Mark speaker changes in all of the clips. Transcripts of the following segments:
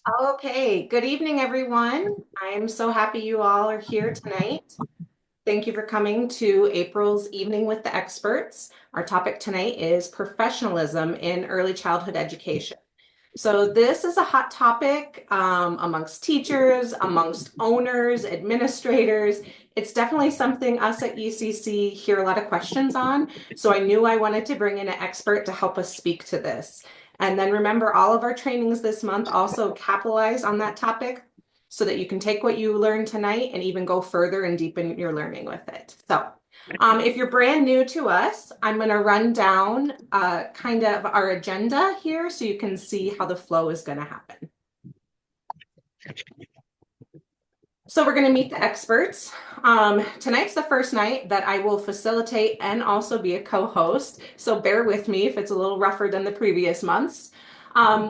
Speaker 1: Okay, good evening, everyone. I am so happy you all are here tonight. Thank you for coming to April's Evening with the Experts. Our topic tonight is professionalism in early childhood education. So this is a hot topic amongst teachers, amongst owners, administrators. It's definitely something us at ECC hear a lot of questions on. So I knew I wanted to bring in an expert to help us speak to this. And then remember, all of our trainings this month also capitalize on that topic so that you can take what you learned tonight and even go further and deepen your learning with it. So if you're brand new to us, I'm going to run down kind of our agenda here so you can see how the flow is going to happen. So we're going to meet the experts. Tonight's the first night that I will facilitate and also be a co-host. So bear with me if it's a little rougher than the previous months.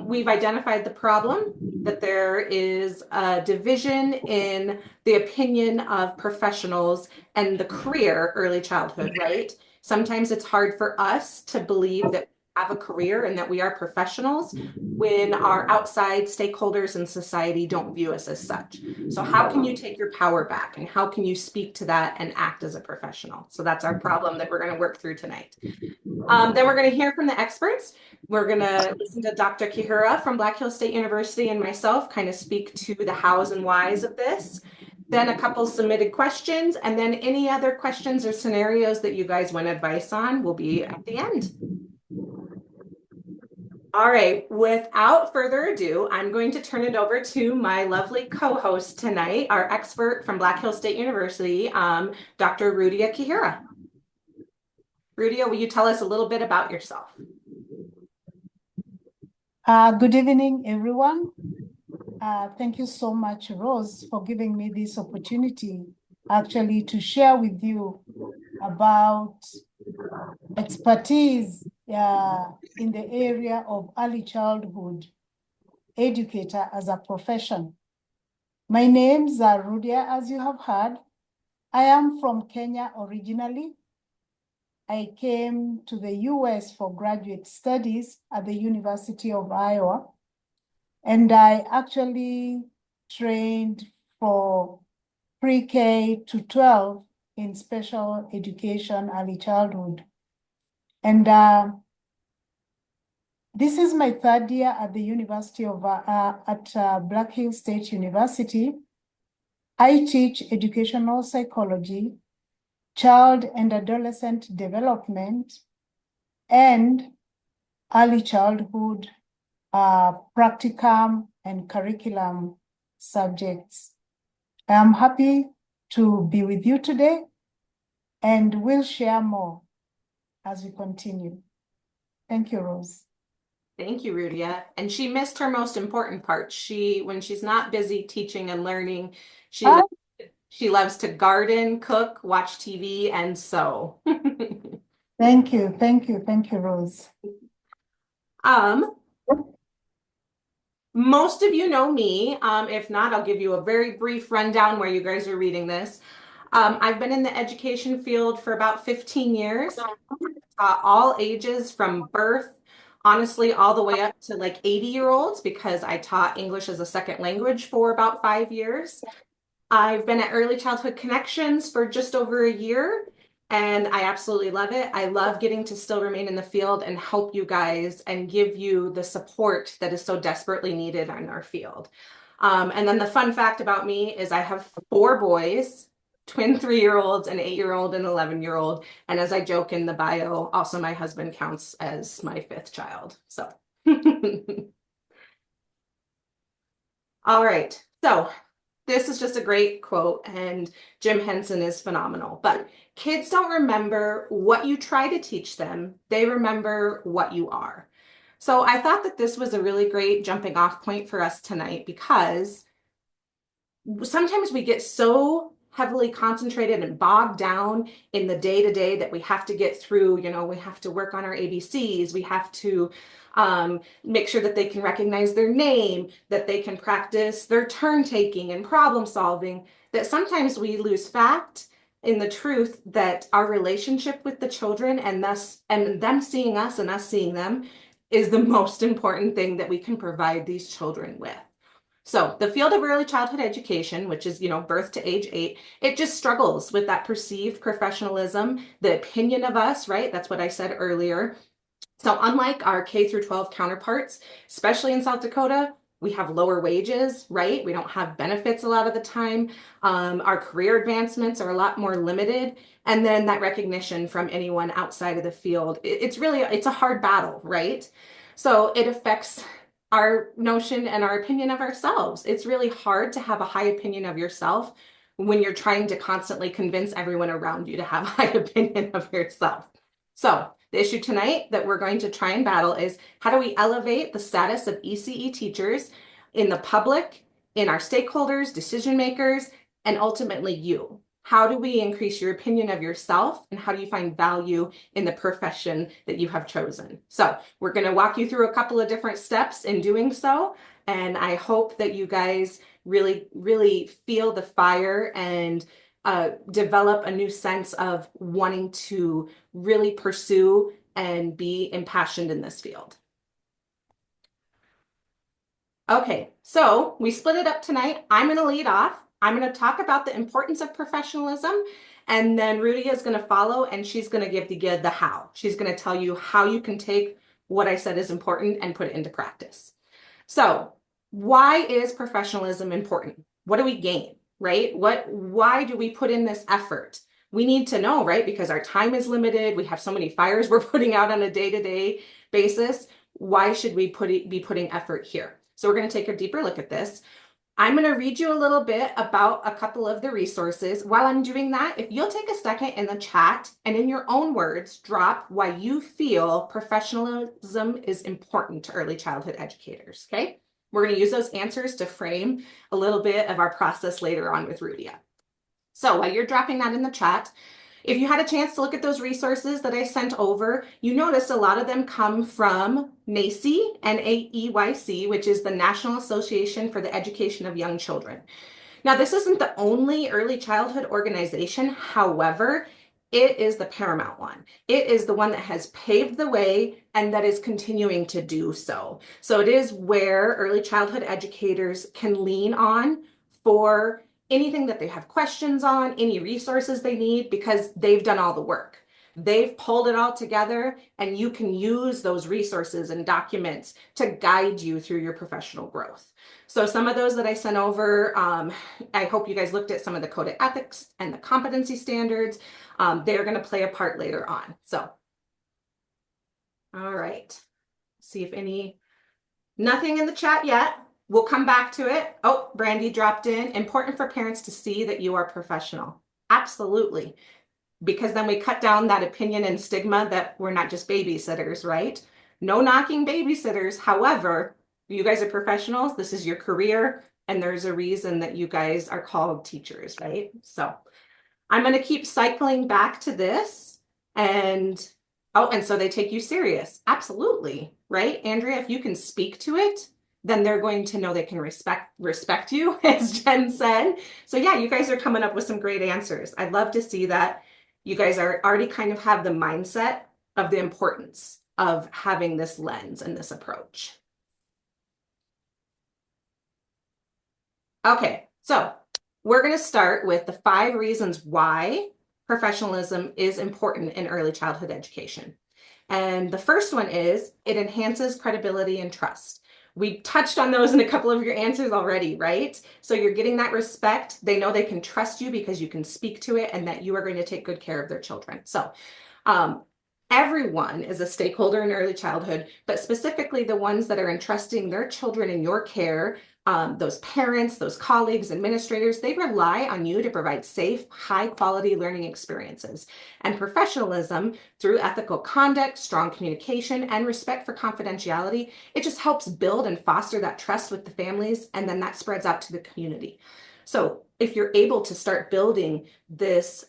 Speaker 1: We've identified the problem that there is a division in the opinion of professionals and the career early childhood, right? Sometimes it's hard for us to believe that we have a career and that we are professionals when our outside stakeholders in society don't view us as such. So how can you take your power back and how can you speak to that and act as a professional? So that's our problem that we're going to work through tonight. Then we're going to hear from the experts. We're going to listen to Dr. Kihura from Black Hills State University and myself kind of speak to the hows and whys of this. Then a couple submitted questions, and then any other questions or scenarios that you guys want advice on will be at the end. All right, without further ado, I'm going to turn it over to my lovely co-host tonight, our expert from Black Hills State University, Dr. Rudia Kihura. Rudia, will you tell us a little bit about yourself?
Speaker 2: Good evening, everyone. Thank you so much, Rose, for giving me this opportunity actually to share with you about expertise in the area of early childhood educator as a profession. My name's Rudia, as you have heard. I am from Kenya originally. I came to the US for graduate studies at the University of Iowa. And I actually trained for pre-K to 12 in special education, early childhood. And this is my third year at the University of, Black Hills State University. I teach educational psychology, child and adolescent development, and early childhood practicum and curriculum subjects. I'm happy to be with you today, and we'll share more as we continue. Thank you, Rose.
Speaker 1: Thank you, Rudia. And she missed her most important part. When she's not busy teaching and learning, she loves to garden, cook, watch TV, and sew.
Speaker 2: Thank you, Rose.
Speaker 1: Most of you know me. If not, I'll give you a very brief rundown where you guys are reading this. I've been in the education field for about 15 years, all ages from birth, honestly, all the way up to like 80-year-olds because I taught English as a second language for about 5 years. I've been at Early Childhood Connections for just over a year, and I absolutely love it. I love getting to still remain in the field and help you guys and give you the support that is so desperately needed in our field. And then the fun fact about me is I have 4 boys, twin 3-year-olds, an 8-year-old, and 11-year-old. And as I joke in the bio, also my husband counts as my 5th child. So, all right. So this is just a great quote, and Jim Henson is phenomenal. But kids don't remember what you try to teach them. They remember what you are. So I thought that this was a really great jumping off point for us tonight because sometimes we get so heavily concentrated and bogged down in the day-to-day that we have to get through. We have to work on our ABCs. We have to make sure that they can recognize their name, that they can practice their turn taking and problem solving, that sometimes we lose fact in the truth that our relationship with the children and them seeing us and us seeing them is the most important thing that we can provide these children with. So the field of early childhood education, which is, birth to age 8, it just struggles with that perceived professionalism, the opinion of us, right? That's what I said earlier. So unlike our K through 12 counterparts, especially in South Dakota, we have lower wages, right? We don't have benefits a lot of the time. Our career advancements are a lot more limited. And then that recognition from anyone outside of the field, it's a hard battle, right? So it affects our notion and our opinion of ourselves. It's really hard to have a high opinion of yourself when you're trying to constantly convince everyone around you to have a high opinion of yourself. So the issue tonight that we're going to try and battle is how do we elevate the status of ECE teachers in the public, in our stakeholders, decision makers, and ultimately you? How do we increase your opinion of yourself, and how do you find value in the profession that you have chosen? So we're going to walk you through a couple of different steps in doing so, and I hope that you guys really, really feel the fire and develop a new sense of wanting to really pursue and be impassioned in this field. Okay, so we split it up tonight. I'm going to lead off. I'm going to talk about the importance of professionalism, and then Rudia is going to follow, and she's going to give the how. She's going to tell you how you can take what I said is important and put it into practice. So why is professionalism important? What do we gain, right? Why do we put in this effort? We need to know, right? Because our time is limited. We have so many fires we're putting out on a day-to-day basis. Why should we be putting effort here? So we're going to take a deeper look at this. I'm going to read you a little bit about a couple of the resources. While I'm doing that, if you'll take a second in the chat and in your own words, drop why you feel professionalism is important to early childhood educators, okay? We're going to use those answers to frame a little bit of our process later on with Rudia. So while you're dropping that in the chat, if you had a chance to look at those resources that I sent over, you noticed a lot of them come from NAEYC, N-A-E-Y-C, which is the National Association for the Education of Young Children. Now, this isn't the only early childhood organization. However, it is the paramount one. It is the one that has paved the way and that is continuing to do so. So it is where early childhood educators can lean on for anything that they have questions on, any resources they need, because they've done all the work. They've pulled it all together, and you can use those resources and documents to guide you through your professional growth. So some of those that I sent over, I hope you guys looked at some of the code of ethics and the competency standards. They're going to play a part later on. So, all right. See if nothing in the chat yet. We'll come back to it. Oh, Brandy dropped in. Important for parents to see that you are professional. Absolutely. Because then we cut down that opinion and stigma that we're not just babysitters, right? No knocking babysitters. However, you guys are professionals. This is your career, and there's a reason that you guys are called teachers, right? So I'm going to keep cycling back to this. And so they take you serious. Absolutely, right? Andrea, if you can speak to it, then they're going to know they can respect you, as Jen said. So yeah, you guys are coming up with some great answers. I'd love to see that. You guys are already kind of have the mindset of the importance of having this lens and this approach. Okay, so we're going to start with the 5 reasons why professionalism is important in early childhood education. And the first one is it enhances credibility and trust. We touched on those in a couple of your answers already, right? So you're getting that respect. They know they can trust you because you can speak to it and that you are going to take good care of their children. So everyone is a stakeholder in early childhood, but specifically the ones that are entrusting their children in your care, those parents, those colleagues, administrators, they rely on you to provide safe, high-quality learning experiences. And professionalism, through ethical conduct, strong communication, and respect for confidentiality, it just helps build and foster that trust with the families, and then that spreads out to the community. So if you're able to start building this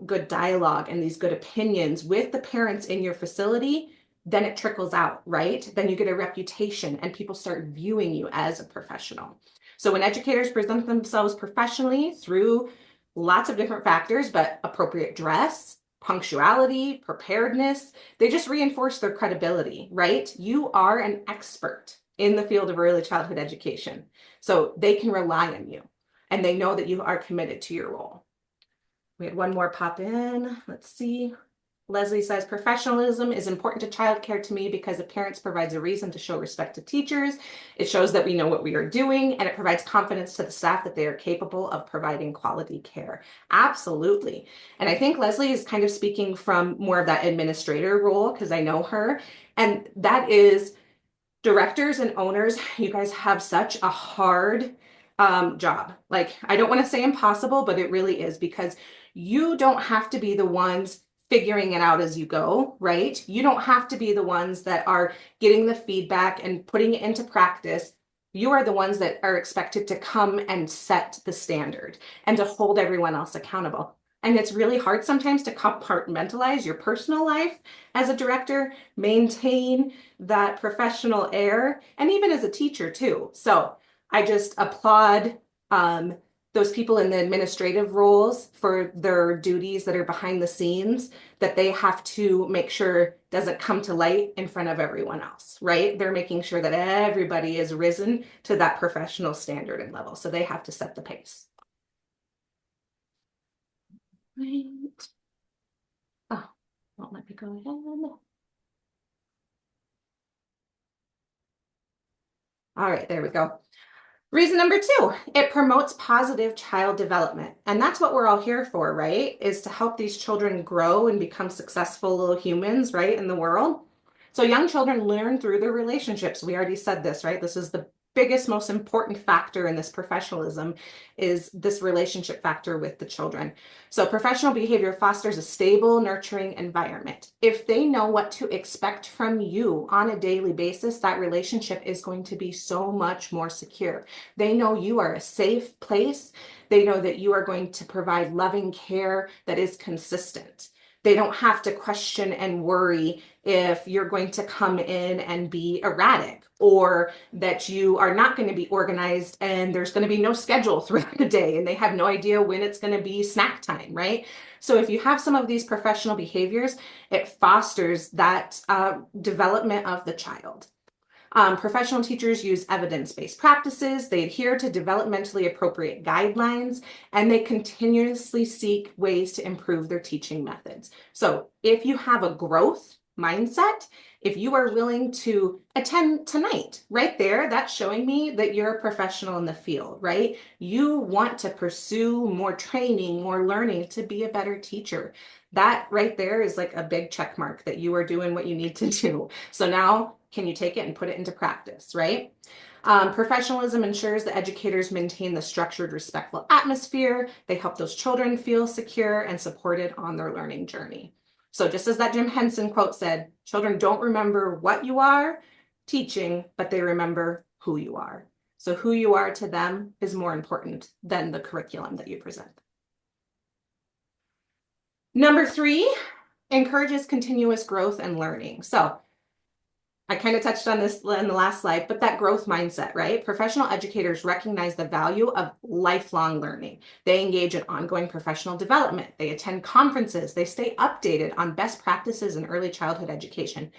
Speaker 1: good dialogue and these good opinions with the parents in your facility, then it trickles out, right? Then you get a reputation and people start viewing you as a professional. So when educators present themselves professionally through lots of different factors, but appropriate dress, punctuality, preparedness, they just reinforce their credibility, right? You are an expert in the field of early childhood education. So they can rely on you and they know that you are committed to your role. We had one more pop in. Let's see. Leslie says, professionalism is important to childcare to me because appearance provides a reason to show respect to teachers. It shows that we know what we are doing, and it provides confidence to the staff that they are capable of providing quality care. Absolutely. And I think Leslie is kind of speaking from more of that administrator role because I know her. And that is directors and owners, you guys have such a hard job. Like, I don't want to say impossible, but it really is because you don't have to be the ones figuring it out as you go, right? You don't have to be the ones that are getting the feedback and putting it into practice. You are the ones that are expected to come and set the standard and to hold everyone else accountable. And it's really hard sometimes to compartmentalize your personal life as a director, maintain that professional air, and even as a teacher too. So I just applaud those people in the administrative roles for their duties that are behind the scenes that they have to make sure doesn't come to light in front of everyone else, right? They're making sure that everybody is risen to that professional standard and level. So they have to set the pace. Right. Oh, won't let me go ahead. All right, there we go. Reason number two, it promotes positive child development. And that's what we're all here for, right? Is to help these children grow and become successful little humans, right, in the world. So young children learn through their relationships. We already said this, right? This is the biggest, most important factor in this professionalism is this relationship factor with the children. So professional behavior fosters a stable, nurturing environment. If they know what to expect from you on a daily basis, that relationship is going to be so much more secure. They know you are a safe place. They know that you are going to provide loving care that is consistent. They don't have to question and worry if you're going to come in and be erratic or that you are not going to be organized and there's going to be no schedule throughout the day and they have no idea when it's going to be snack time, right? So if you have some of these professional behaviors, it fosters that development of the child. Professional teachers use evidence-based practices, they adhere to developmentally appropriate guidelines, and they continuously seek ways to improve their teaching methods. So if you have a growth mindset, if you are willing to attend tonight, right there, that's showing me that you're a professional in the field, right? You want to pursue more training, more learning to be a better teacher. That right there is like a big check mark that you are doing what you need to do. So now, can you take it and put it into practice, right? Professionalism ensures that educators maintain the structured, respectful atmosphere. They help those children feel secure and supported on their learning journey. So just as that Jim Henson quote said, children don't remember what you are teaching, but they remember who you are. So who you are to them is more important than the curriculum that you present. Number three, encourages continuous growth and learning. So I kind of touched on this in the last slide, but that growth mindset, right? Professional educators recognize the value of lifelong learning. They engage in ongoing professional development. They attend conferences. They stay updated on best practices in early childhood education.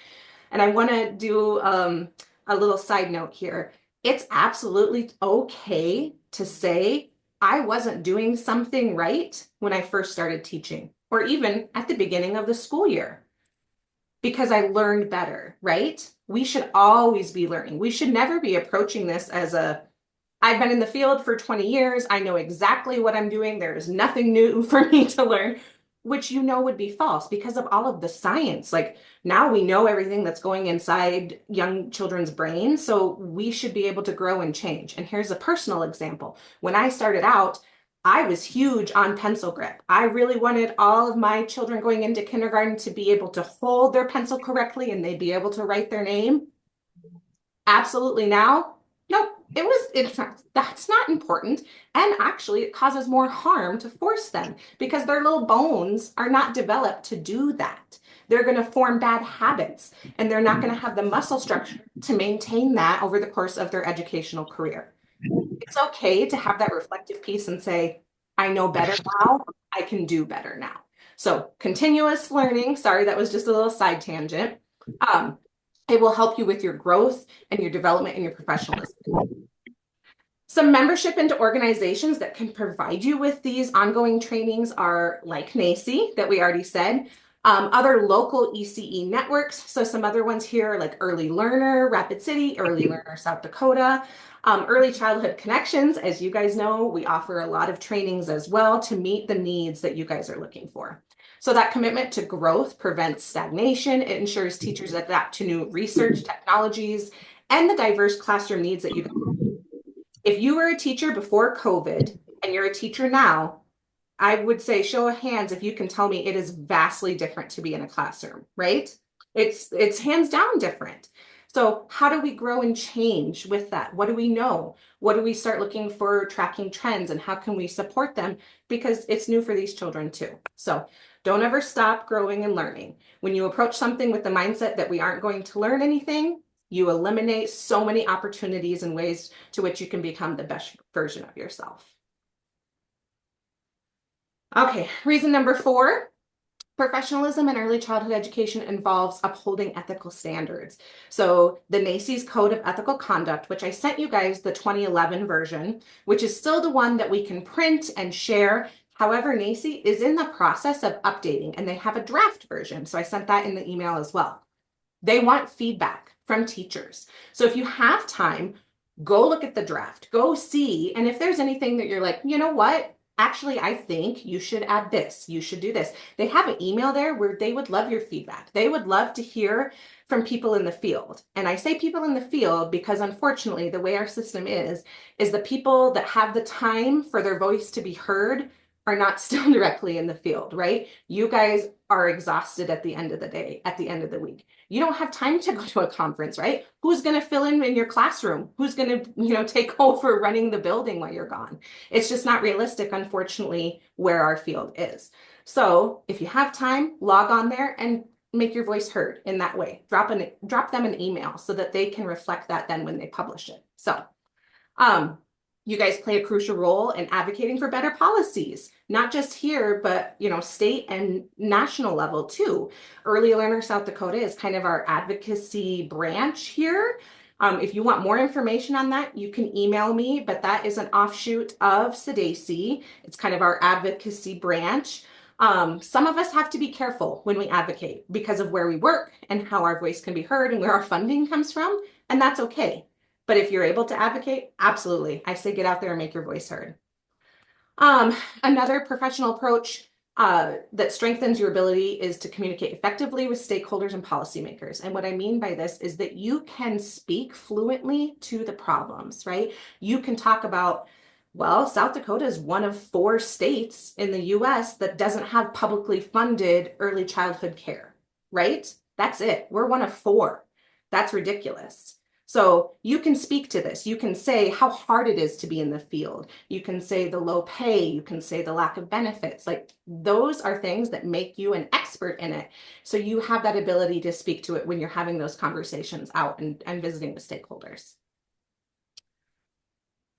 Speaker 1: And I want to do a little side note here. It's absolutely okay to say, I wasn't doing something right when I first started teaching, or even at the beginning of the school year, because I learned better, right? We should always be learning. We should never be approaching this as I've been in the field for 20 years. I know exactly what I'm doing. There is nothing new for me to learn, which would be false because of all of the science. Like now we know everything that's going inside young children's brains. So we should be able to grow and change. And here's a personal example. When I started out, I was huge on pencil grip. I really wanted all of my children going into kindergarten to be able to hold their pencil correctly and they'd be able to write their name. Absolutely now, nope, it's not, that's not important. And actually it causes more harm to force them because their little bones are not developed to do that. They're going to form bad habits and they're not going to have the muscle structure to maintain that over the course of their educational career. It's okay to have that reflective piece and say, I know better now, I can do better now. So continuous learning, sorry, that was just a little side tangent. It will help you with your growth and your development and your professionalism. Some membership into organizations that can provide you with these ongoing trainings are like NACCE that we already said, other local ECE networks. So some other ones here like Early Learner, Rapid City, Early Learner, South Dakota, Early Childhood Connections. As you guys know, we offer a lot of trainings as well to meet the needs that you guys are looking for. So that commitment to growth prevents stagnation. It ensures teachers adapt to new research technologies and the diverse classroom needs that you guys. If you were a teacher before COVID and you're a teacher now, I would say show of hands if you can tell me it is vastly different to be in a classroom, right? It's hands down different. So how do we grow and change with that? What do we know? What do we start looking for tracking trends and how can we support them? Because it's new for these children too. So don't ever stop growing and learning. When you approach something with the mindset that we aren't going to learn anything, you eliminate so many opportunities and ways to which you can become the best version of yourself. Okay, reason number 4, professionalism in early childhood education involves upholding ethical standards. So the NACCE's Code of Ethical Conduct, which I sent you guys the 2011 version, which is still the one that we can print and share. However, NACCE is in the process of updating and they have a draft version. So I sent that in the email as well. They want feedback from teachers. So if you have time, go look at the draft, go see. And if there's anything that you're like, you know what? Actually, I think you should add this. You should do this. They have an email there where they would love your feedback. They would love to hear from people in the field. And I say people in the field because unfortunately, the way our system is the people that have the time for their voice to be heard are not still directly in the field, right? You guys are exhausted at the end of the day, at the end of the week. You don't have time to go to a conference, right? Who's going to fill in your classroom? Who's going to, take over running the building while you're gone? It's just not realistic, unfortunately, where our field is. So if you have time, log on there and make your voice heard in that way. Drop them an email so that they can reflect that then when they publish it. So, you guys play a crucial role in advocating for better policies, not just here, but state and national level too. Early Learner South Dakota is kind of our advocacy branch here. If you want more information on that, you can email me, but that is an offshoot of SEDACE. It's kind of our advocacy branch. Some of us have to be careful when we advocate because of where we work and how our voice can be heard and where our funding comes from, and that's okay. But if you're able to advocate, absolutely. I say get out there and make your voice heard. Another professional approach that strengthens your ability is to communicate effectively with stakeholders and policymakers. And what I mean by this is that you can speak fluently to the problems, right? You can talk about, well, South Dakota is one of 4 states in the US that doesn't have publicly funded early childhood care, right? That's it. We're one of 4. That's ridiculous. So you can speak to this. You can say how hard it is to be in the field. You can say the low pay. You can say the lack of benefits. Like those are things that make you an expert in it. So you have that ability to speak to it when you're having those conversations out and visiting with stakeholders.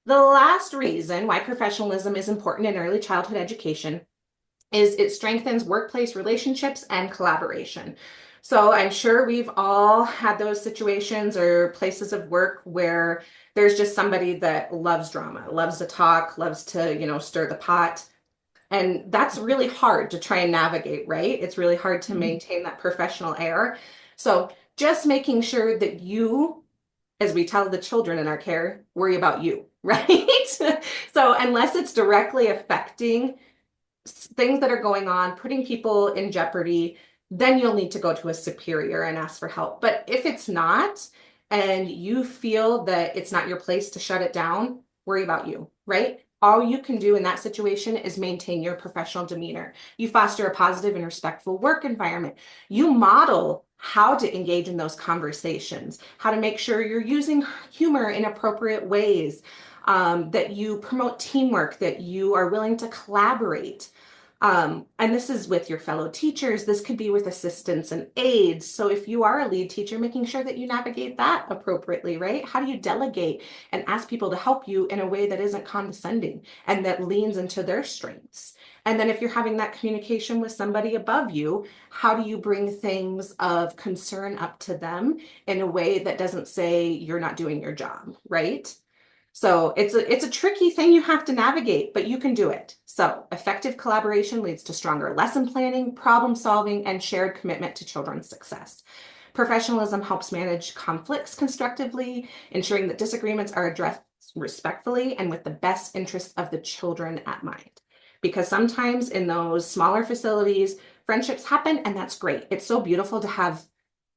Speaker 1: The last reason why professionalism is important in early childhood education is it strengthens workplace relationships and collaboration. So I'm sure we've all had those situations or places of work where there's just somebody that loves drama, loves to talk, loves to, stir the pot. And that's really hard to try and navigate, right? It's really hard to maintain that professional air. So just making sure that you, as we tell the children in our care, worry about you, right? So unless it's directly affecting things that are going on, putting people in jeopardy, then you'll need to go to a superior and ask for help. But if it's not, and you feel that it's not your place to shut it down, worry about you, right? All you can do in that situation is maintain your professional demeanor. You foster a positive and respectful work environment. You model how to engage in those conversations, how to make sure you're using humor in appropriate ways, that you promote teamwork, that you are willing to collaborate. And this is with your fellow teachers. This could be with assistants and aides. So if you are a lead teacher, making sure that you navigate that appropriately, right? How do you delegate and ask people to help you in a way that isn't condescending and that leans into their strengths? And then if you're having that communication with somebody above you, how do you bring things of concern up to them in a way that doesn't say you're not doing your job, right? So it's a tricky thing you have to navigate, but you can do it. So effective collaboration leads to stronger lesson planning, problem solving, and shared commitment to children's success. Professionalism helps manage conflicts constructively, ensuring that disagreements are addressed respectfully and with the best interests of the children at mind. Because sometimes in those smaller facilities, friendships happen, and that's great. It's so beautiful to have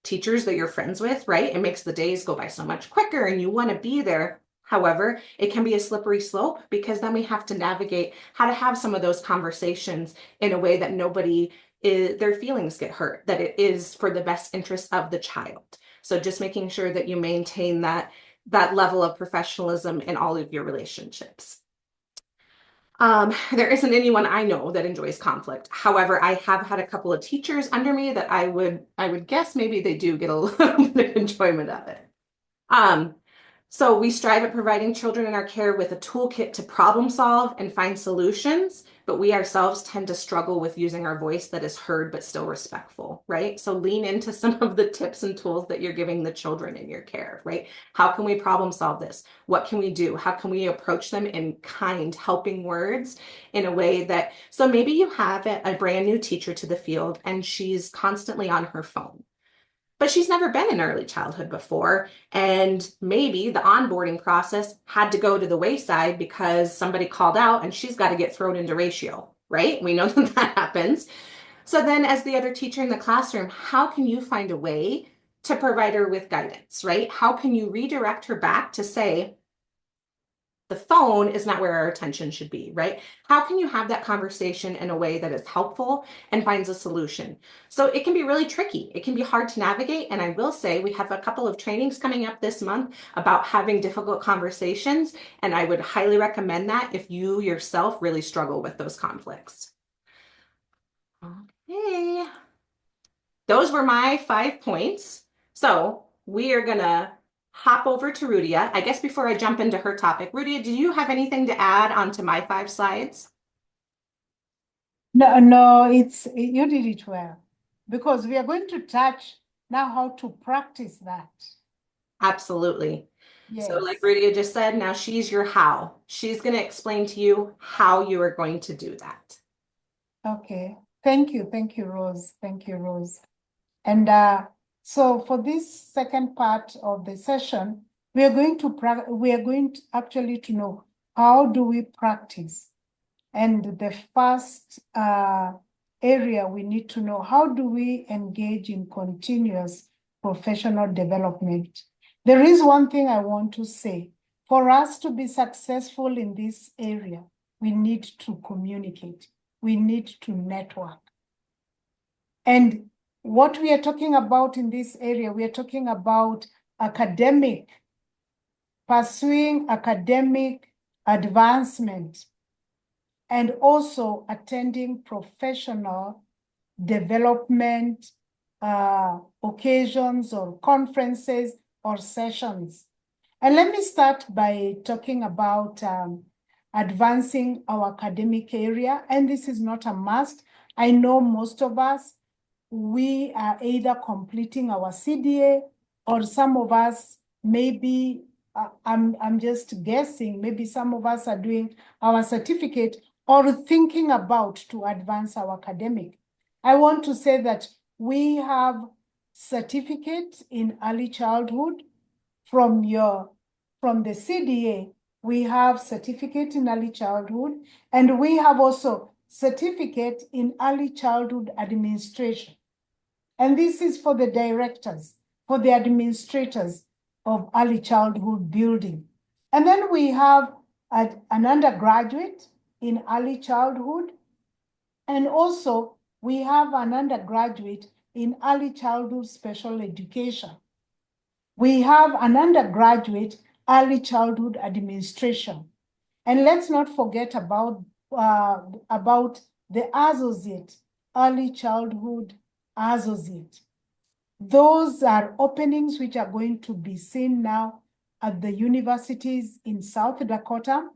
Speaker 1: teachers that you're friends with, right? It makes the days go by so much quicker and you want to be there. However, it can be a slippery slope because then we have to navigate how to have some of those conversations in a way that their feelings get hurt, that it is for the best interest of the child. So just making sure that you maintain that level of professionalism in all of your relationships. There isn't anyone I know that enjoys conflict. However, I have had a couple of teachers under me that I would guess maybe they do get a little bit of enjoyment of it. Um, so we strive at providing children in our care with a toolkit to problem solve and find solutions, but we ourselves tend to struggle with using our voice that is heard but still respectful, right? So lean into some of the tips and tools that you're giving the children in your care, right? How can we problem solve this? What can we do? How can we approach them in kind, helping words in a way that, so maybe you have a brand new teacher to the field and she's constantly on her phone, but she's never been in early childhood before. And maybe the onboarding process had to go to the wayside because somebody called out and she's got to get thrown into ratio, right? We know that that happens. So then as the other teacher in the classroom, how can you find a way to provide her with guidance, right? How can you redirect her back to say, the phone is not where our attention should be, right? How can you have that conversation in a way that is helpful and finds a solution? So it can be really tricky. It can be hard to navigate. And I will say we have a couple of trainings coming up this month about having difficult conversations. And I would highly recommend that if you yourself really struggle with those conflicts. Okay. Those were my 5 points. So we are gonna hop over to Rudia. I guess before I jump into her topic, Rudia, do you have anything to add onto my 5 slides?
Speaker 2: No, you did it well, because we are going to touch now how to practice that.
Speaker 1: Absolutely. So like
Speaker 2: Yes.
Speaker 1: Rudia just said, now she's your how. She's going to explain to you how you are going to do that.
Speaker 2: Okay. Thank you, Rose. Thank you, Rose. And so for this second part of the session, we are going to actually to know how do we practice. And the first area we need to know, how do we engage in continuous professional development? There is one thing I want to say. For us to be successful in this area, we need to communicate. We need to network. And what we are talking about in this area, we are talking about pursuing academic advancement, and also attending professional development occasions or conferences or sessions. And let me start by talking about advancing our academic area. And this is not a must. I know most of us, we are either completing our CDA, or some of us maybe, I'm just guessing, maybe some of us are doing our certificate or thinking about to advance our academic. I want to say that we have certificate in early childhood from the CDA. We have certificate in early childhood, and we have also certificate in early childhood administration. And this is for the directors, for the administrators of early childhood building. And then we have an undergraduate in early childhood. And also we have an undergraduate in early childhood special education. We have an undergraduate early childhood administration. And let's not forget about the associate, early childhood associate. Those are openings which are going to be seen now at the universities in South Dakota.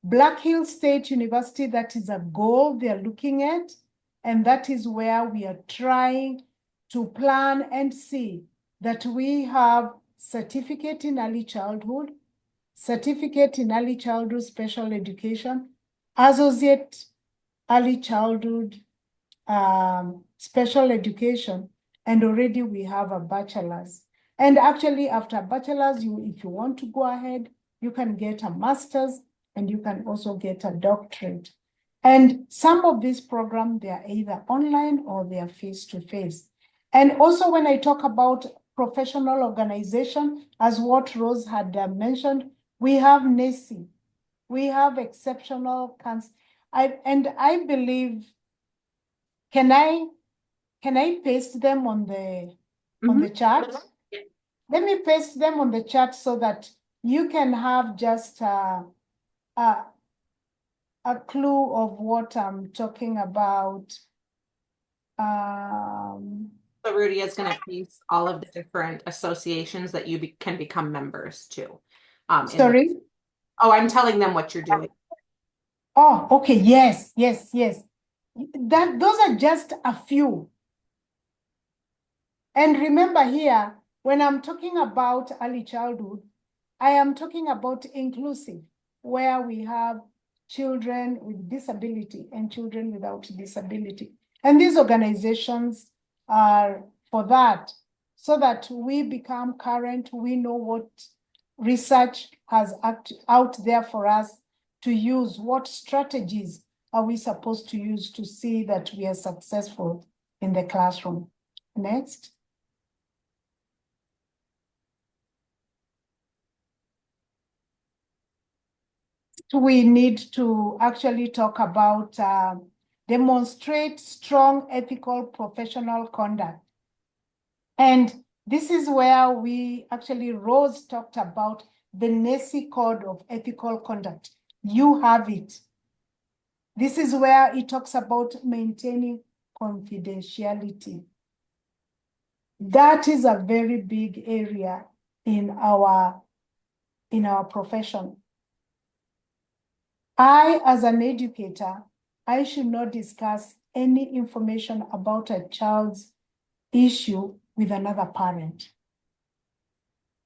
Speaker 2: Black Hills State University, that is a goal they're looking at, and that is where we are trying to plan and see that we have certificate in early childhood, certificate in early childhood special education, associate early childhood special education, and already we have a bachelor's. And actually after a bachelor's, if you want to go ahead, you can get a master's and you can also get a doctorate. And some of these programs, they are either online or they are face-to-face. And also when I talk about professional organization, as what Rose had mentioned, we have NECE, we have exceptional counsel. And I believe, can I paste them on the chat?
Speaker 1: Yeah.
Speaker 2: Let me paste them on the chat so that you can have just a clue of what I'm talking about.
Speaker 1: So Rudia is going to piece all of the different associations that you can become members to.
Speaker 2: Sorry?
Speaker 1: Oh, I'm telling them what you're doing.
Speaker 2: Oh, okay. Yes. Those are just a few. And remember here, when I'm talking about early childhood, I am talking about inclusive, where we have children with disability and children without disability. And these organizations are for that, so that we become current, we know what research has out there for us to use, what strategies are we supposed to use to see that we are successful in the classroom. Next. We need to actually talk about demonstrate strong ethical professional conduct. And this is where we actually, Rose talked about the NECE Code of Ethical Conduct. You have it. This is where it talks about maintaining confidentiality. That is a very big area in our profession. I, as an educator, I should not discuss any information about a child's issue with another parent.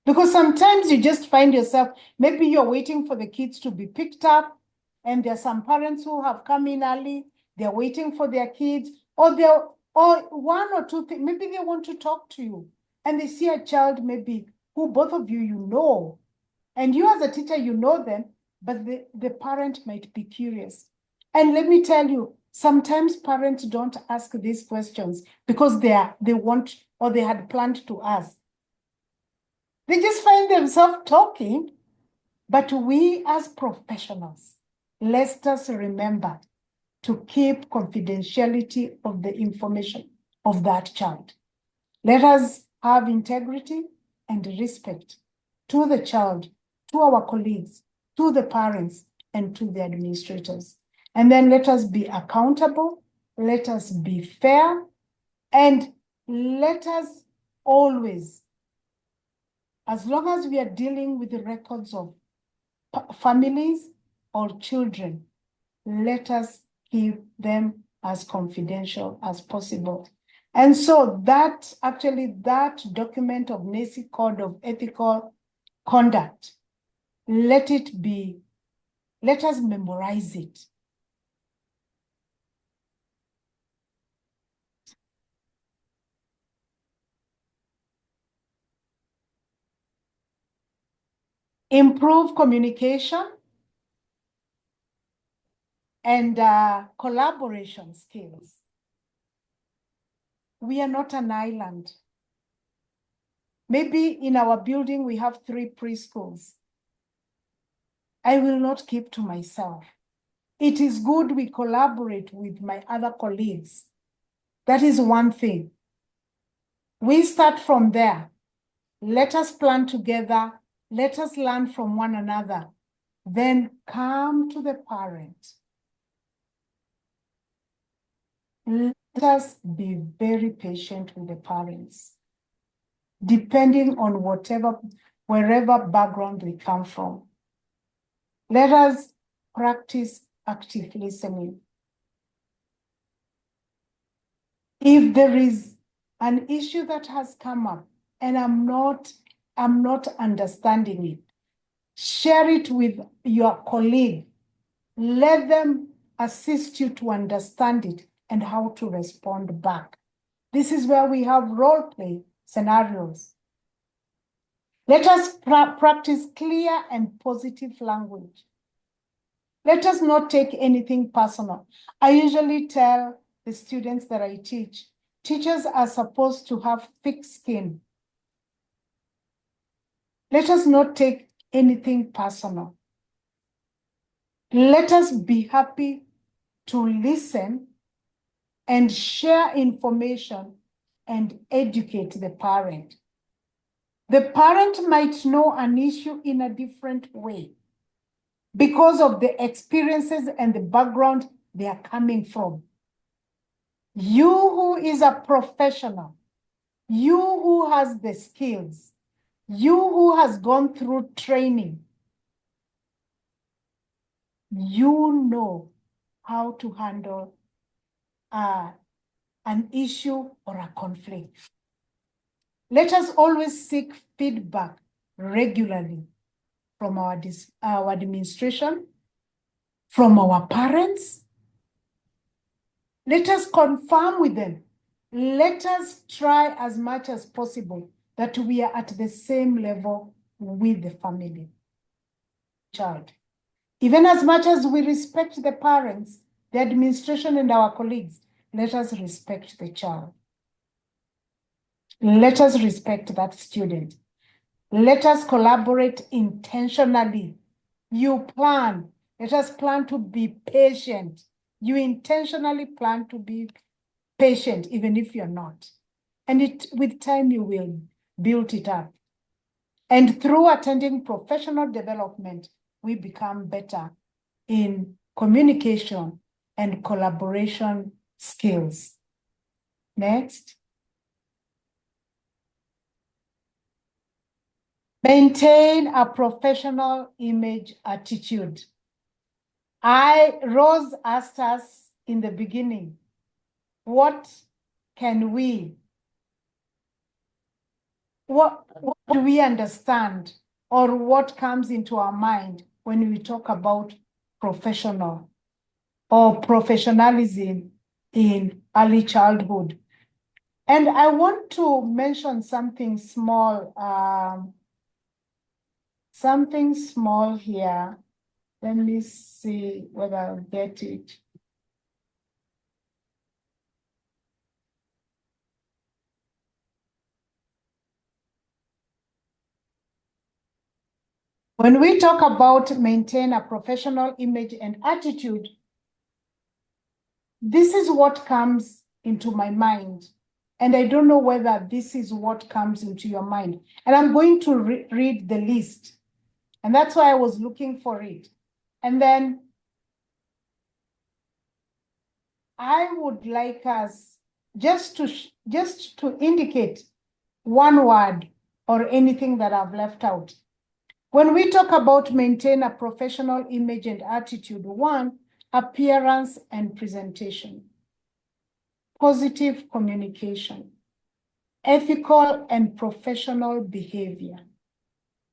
Speaker 2: Because sometimes you just find yourself, maybe you're waiting for the kids to be picked up, and there are some parents who have come in early, they're waiting for their kids, or one or two things, maybe they want to talk to you, and they see a child maybe who both of you know, and you as a teacher, you know them, but the parent might be curious. And let me tell you, sometimes parents don't ask these questions because they want, or they had planned to ask. They just find themselves talking. But we as professionals, let us remember to keep confidentiality of the information of that child. Let us have integrity and respect to the child, to our colleagues, to the parents, and to the administrators. And then let us be accountable, let us be fair, and let us always, as long as we are dealing with the records of families or children, let us keep them as confidential as possible. And so that document of NECE Code of Ethical Conduct, let us memorize it. Improve communication and collaboration skills. We are not an island. Maybe in our building, we have 3 preschools. I will not keep to myself. It is good we collaborate with my other colleagues. That is one thing. We start from there. Let us plan together. Let us learn from one another. Then come to the parent. Let us be very patient with the parents, depending on wherever background they come from. Let us practice active listening. If there is an issue that has come up and I'm not understanding it, share it with your colleague. Let them assist you to understand it and how to respond back. This is where we have role play scenarios. Let us practice clear and positive language. Let us not take anything personal. I usually tell the students that I teach, teachers are supposed to have thick skin. Let us not take anything personal. Let us be happy to listen and share information and educate the parent. The parent might know an issue in a different way because of the experiences and the background they are coming from. You who is a professional, you who has the skills, you who has gone through training, you know how to handle an issue or a conflict. Let us always seek feedback regularly from our administration, from our parents. Let us confirm with them. Let us try as much as possible that we are at the same level with the family, child. Even as much as we respect the parents, the administration, and our colleagues, let us respect the child. Let us respect that student. Let us collaborate intentionally. You plan. Let us plan to be patient. You intentionally plan to be patient, even if you're not. And with time, you will build it up. And through attending professional development, we become better in communication and collaboration skills. Next. Maintain a professional image attitude. Rose asked us in the beginning, what do we understand or what comes into our mind when we talk about professional or professionalism in early childhood? And I want to mention something small here. Let me see whether I'll get it. When we talk about maintain a professional image and attitude, this is what comes into my mind. And I don't know whether this is what comes into your mind. And I'm going to read the list. And that's why I was looking for it. And then I would like us just to indicate one word or anything that I've left out. When we talk about maintain a professional image and attitude, one, appearance and presentation, positive communication, ethical and professional behavior,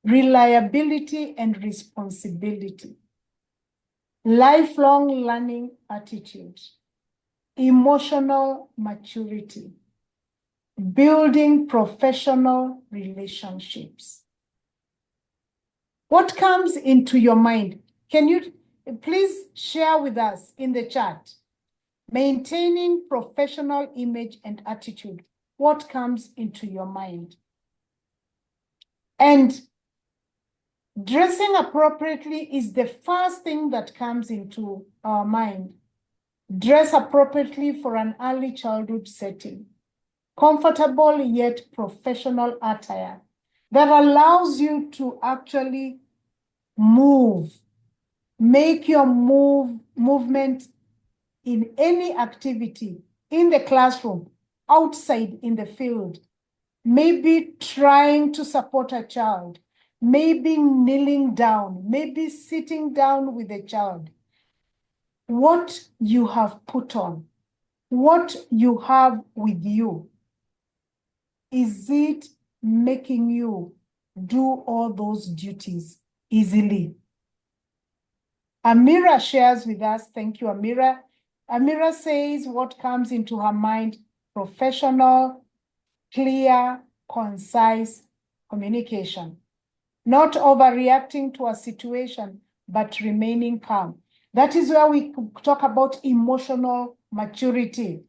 Speaker 2: reliability and responsibility, lifelong learning attitude, emotional maturity, building professional relationships. What comes into your mind? Can you please share with us in the chat? Maintaining professional image and attitude. What comes into your mind? And dressing appropriately is the first thing that comes into our mind. Dress appropriately for an early childhood setting. Comfortable yet professional attire that allows you to actually move, make your movement in any activity in the classroom, outside in the field, maybe trying to support a child, maybe kneeling down, maybe sitting down with a child, what you have put on, what you have with you, is it making you do all those duties easily? Amira shares with us, thank you, Amira. Amira says what comes into her mind: professional, clear, concise communication. Not overreacting to a situation, but remaining calm. That is where we talk about emotional maturity.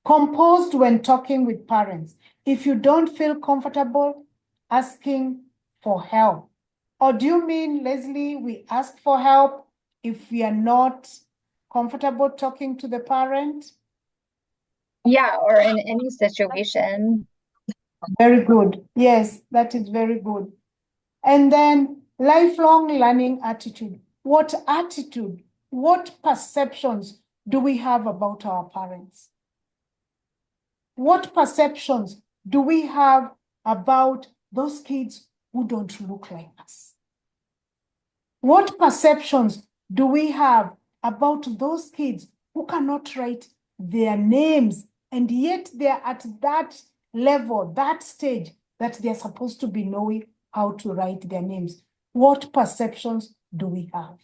Speaker 2: Composed when talking with parents. If you don't feel comfortable asking for help. Or do you mean, Leslie, we ask for help if we are not comfortable talking to the parent?
Speaker 3: Yeah, or in any situation.
Speaker 2: Very good. Yes, that is very good. And then lifelong learning attitude. What attitude, what perceptions do we have about our parents? What perceptions do we have about those kids who don't look like us? What perceptions do we have about those kids who cannot write their names, and yet they're at that level, that stage, that they're supposed to be knowing how to write their names? What perceptions do we have?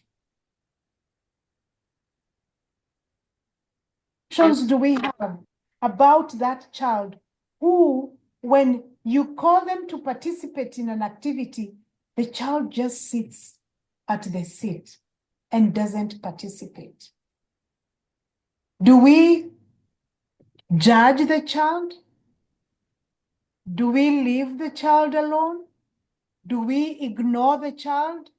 Speaker 2: Perceptions do we have about that child who, when you call them to participate in an activity, the child just sits at the seat and doesn't participate? Do we judge the child? Do we leave the child alone? Do we ignore the child?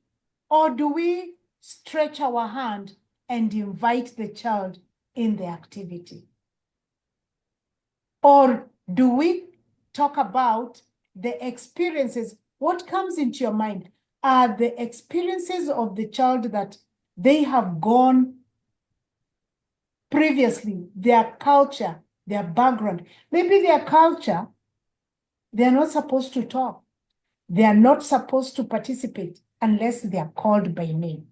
Speaker 2: Or do we stretch our hand and invite the child in the activity? Or do we talk about the experiences? What comes into your mind are the experiences of the child that they have gone previously, their culture, their background. Maybe their culture, they're not supposed to talk. They are not supposed to participate unless they are called by name.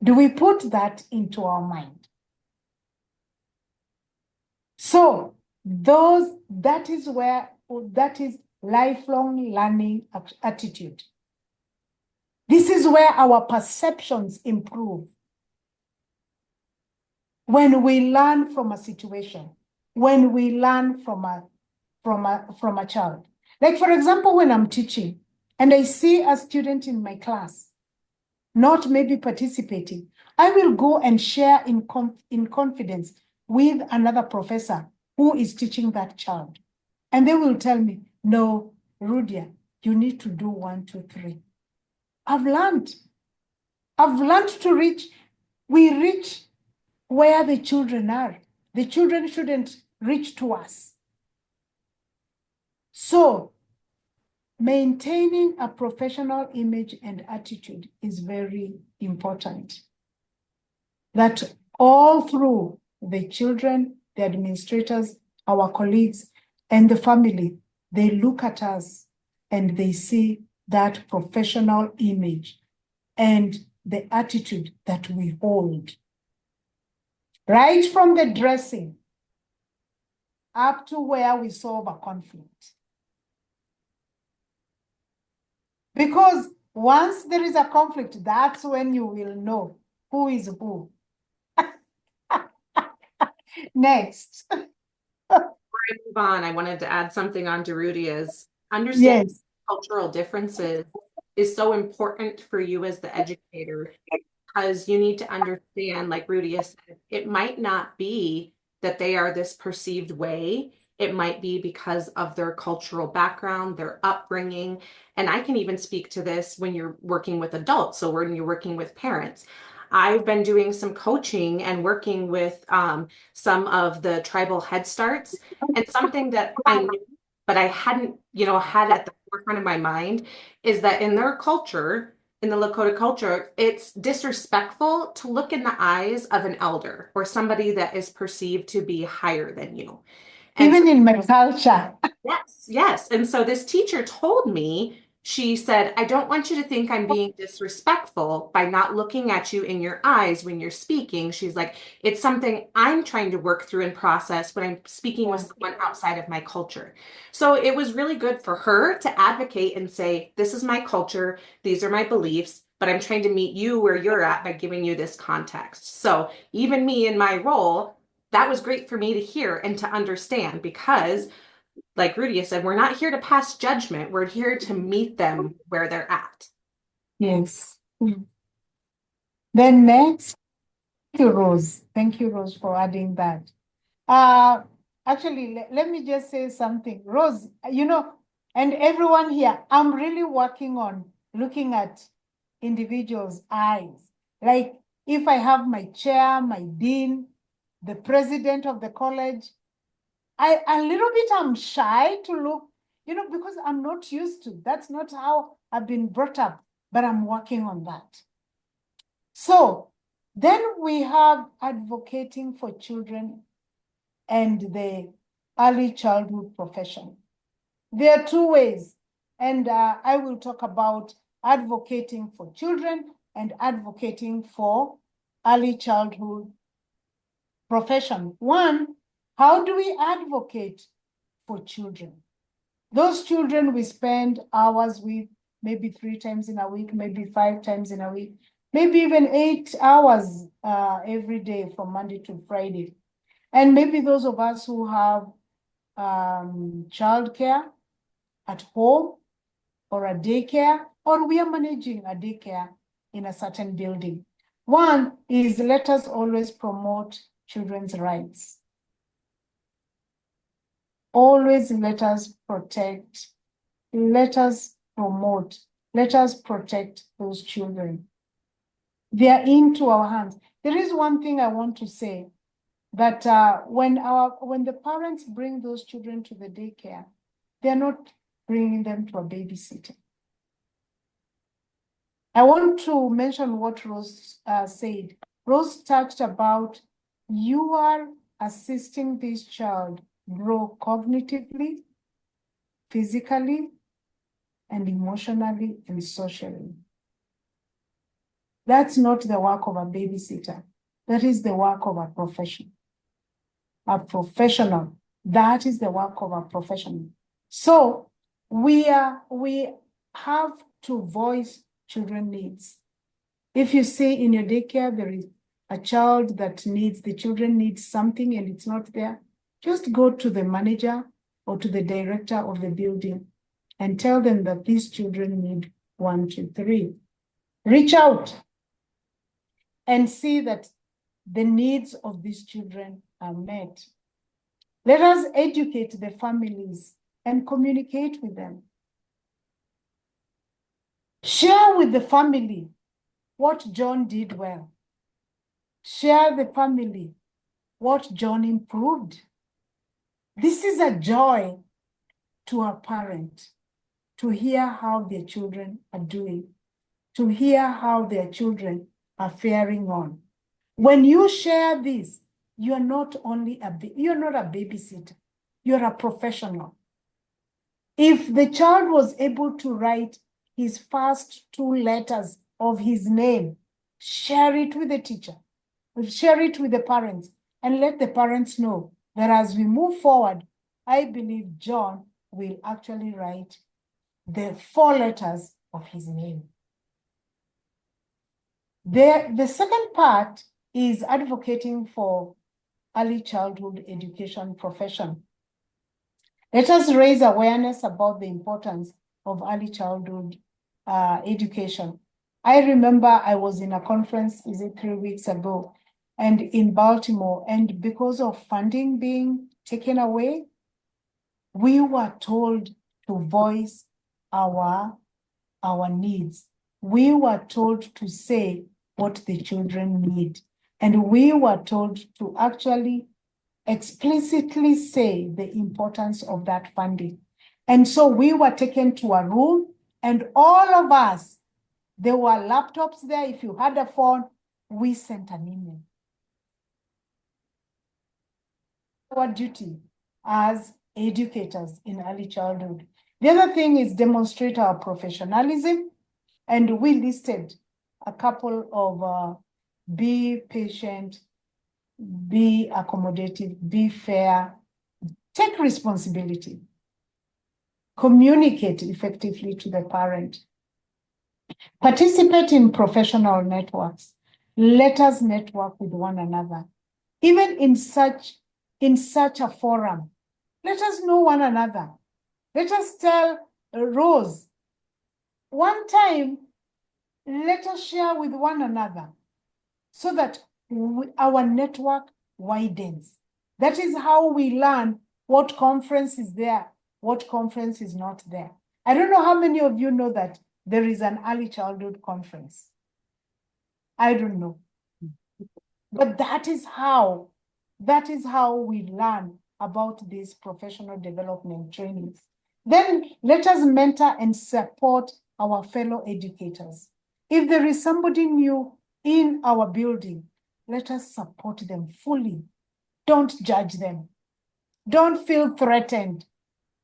Speaker 2: Do we put that into our mind? So that is lifelong learning attitude. This is where our perceptions improve. When we learn from a situation, when we learn from a child. Like, for example, when I'm teaching and I see a student in my class not maybe participating, I will go and share in confidence with another professor who is teaching that child. And they will tell me, no, Rudia, you need to do 1, 2, 3. I've learned to we reach where the children are. The children shouldn't reach to us. So maintaining a professional image and attitude is very important. That all through the children, the administrators, our colleagues, and the family, they look at us and they see that professional image and the attitude that we hold. Right from the dressing up to where we solve a conflict. Because once there is a conflict, that's when you will know who is who. Next.
Speaker 1: Yvonne, I wanted to add something on to Rudia's. Understanding
Speaker 2: Yes.
Speaker 1: cultural differences is so important for you as the educator, because you need to understand, like Rudia said, it might not be that they are this perceived way. It might be because of their cultural background, their upbringing. And I can even speak to this when you're working with adults. So when you're working with parents, I've been doing some coaching and working with some of the tribal Head Starts. And something that I knew, but I hadn't, had at the forefront of my mind is that in their culture, in the Lakota culture, it's disrespectful to look in the eyes of an elder or somebody that is perceived to be higher than you. And
Speaker 2: Even in my culture.
Speaker 1: yes, yes. And so this teacher told me, she said, I don't want you to think I'm being disrespectful by not looking at you in your eyes when you're speaking. She's like, it's something I'm trying to work through and process when I'm speaking with someone outside of my culture. So it was really good for her to advocate and say, this is my culture, these are my beliefs, but I'm trying to meet you where you're at by giving you this context. So even me in my role, that was great for me to hear and to understand because like Rudia said, we're not here to pass judgment. We're here to meet them where they're at.
Speaker 2: Yes. Then next, thank you, Rose. Thank you, Rose, for adding that. Actually, let me just say something. Rose, you know, and everyone here, I'm really working on looking at individuals' eyes. Like if I have my chair, my dean, the president of the college, a little bit I'm shy to look, you know, because I'm not used to. That's not how I've been brought up, but I'm working on that. So then we have advocating for children and the early childhood profession. There are two ways, and I will talk about advocating for children and advocating for early childhood profession. One, how do we advocate for children? Those children we spend hours with, maybe 3 times in a week, maybe 5 times in a week, maybe even 8 hours every day from Monday to Friday. And maybe those of us who have childcare at home or a daycare, or we are managing a daycare in a certain building. One is let us always promote children's rights. Always let us protect, let us promote, let us protect those children. They are into our hands. There is one thing I want to say, that when the parents bring those children to the daycare, they're not bringing them to a babysitter. I want to mention what Rose said. Rose touched about you are assisting this child grow cognitively, physically, and emotionally and socially. That's not the work of a babysitter. That is the work of a professional. A professional. That is the work of a professional. So we have to voice children's needs. If you see in your daycare, there is a child that the children need something and it's not there, just go to the manager or to the director of the building and tell them that these children need 1, 2, 3. Reach out and see that the needs of these children are met. Let us educate the families and communicate with them. Share with the family what John did well. Share the family what John improved. This is a joy to a parent to hear how their children are doing, to hear how their children are faring on. When you share this, you're not a babysitter, you're a professional. If the child was able to write his first 2 letters of his name, share it with the teacher, share it with the parents, and let the parents know that as we move forward, I believe John will actually write the 4 letters of his name. The second part is advocating for early childhood education profession. Let us raise awareness about the importance of early childhood education. I remember I was in a conference, 3 weeks ago, and in Baltimore, and because of funding being taken away, we were told to voice our needs. We were told to say what the children need. And we were told to actually explicitly say the importance of that funding. And so we were taken to a room, and all of us There were laptops there. If you had a phone, we sent an email. Our duty as educators in early childhood. The other thing is demonstrate our professionalism. And we listed a couple of be patient, be accommodative, be fair, take responsibility, communicate effectively to the parent, participate in professional networks. Let us network with one another. Even in such a forum, let us know one another. Let us tell Rose, one time, let us share with one another so that our network widens. That is how we learn what conference is there, what conference is not there. I don't know how many of you know that there is an early childhood conference. I don't know. But that is how we learn about these professional development trainings. Then let us mentor and support our fellow educators. If there is somebody new in our building, let us support them fully. Don't judge them. Don't feel threatened.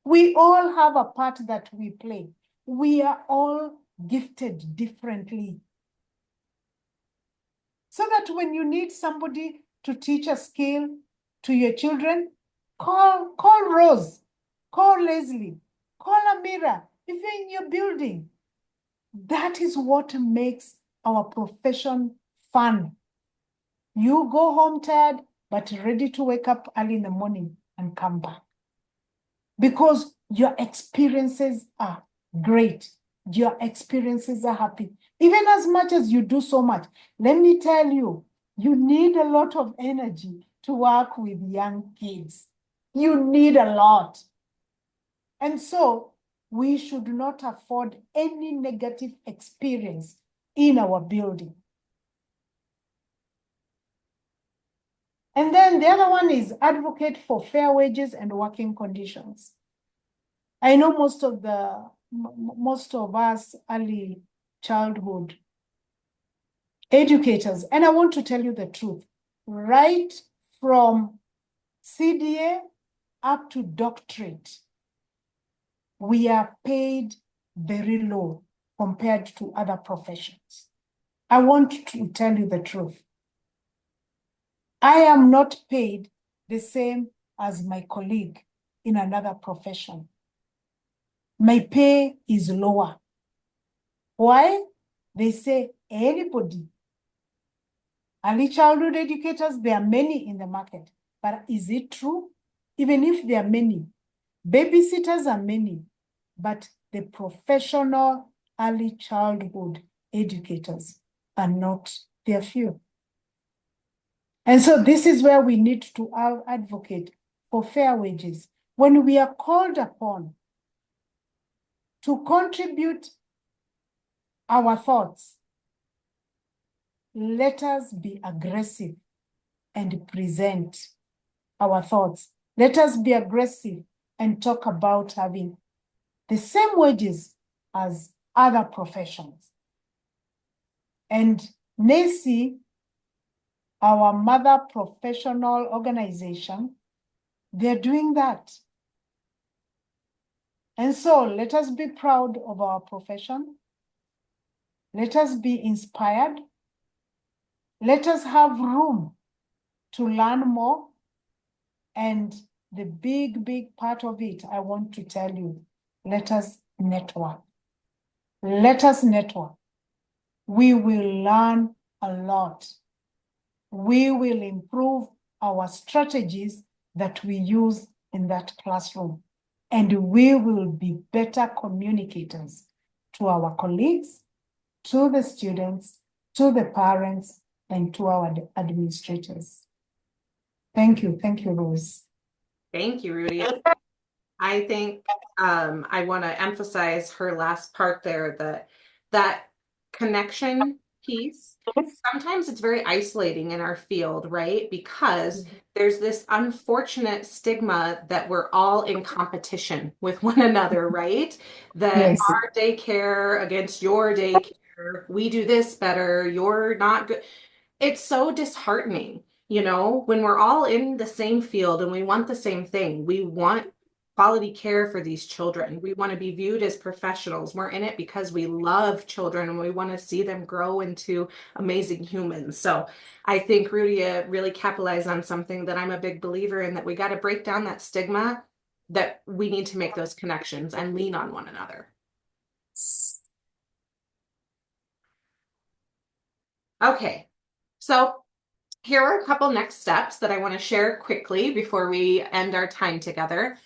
Speaker 2: We all have a part that we play. We are all gifted differently. So that when you need somebody to teach a skill to your children, call Rose, call Leslie, call Amira. If you're in your building, that is what makes our profession fun. You go home tired, but ready to wake up early in the morning and come back. Because your experiences are great. Your experiences are happy. Even as much as you do so much, let me tell you, you need a lot of energy to work with young kids. You need a lot. And so we should not afford any negative experience in our building. And then the other one is advocate for fair wages and working conditions. I know most of us early childhood educators, and I want to tell you the truth, right from CDA up to doctorate, we are paid very low compared to other professions. I want to tell you the truth. I am not paid the same as my colleague in another profession. My pay is lower. Why? They say anybody. Early childhood educators, there are many in the market. But is it true? Even if there are many, babysitters are many, but the professional early childhood educators are not, they're few. And so this is where we need to advocate for fair wages. When we are called upon to contribute our thoughts, let us be aggressive and present our thoughts. Let us be aggressive and talk about having the same wages as other professions. And NACI, our mother professional organization, they're doing that. And so let us be proud of our profession. Let us be inspired. Let us have room to learn more. And the big part of it, I want to tell you, let us network. Let us network. We will learn a lot. We will improve our strategies that we use in that classroom. And we will be better communicators to our colleagues, to the students, to the parents, and to our administrators. Thank you. Thank you, Rose.
Speaker 1: Thank you, Rudy. I think I want to emphasize her last part there, that connection piece. Sometimes it's very isolating in our field, right? Because there's this unfortunate stigma that we're all in competition with one another, right? That
Speaker 2: Yes.
Speaker 1: our daycare against your daycare, better. We do this better. You're not good. It's so disheartening, when we're all in the same field and we want the same thing. We want quality care for these children. We want to be viewed as professionals. We're in it because we love children and we want to see them grow into amazing humans. So I think Rudia really capitalized on something that I'm a big believer in, that we got to break down that stigma, that we need to make those connections and lean on one another. Okay, so here are a couple next steps that I want to share quickly before we end our time together.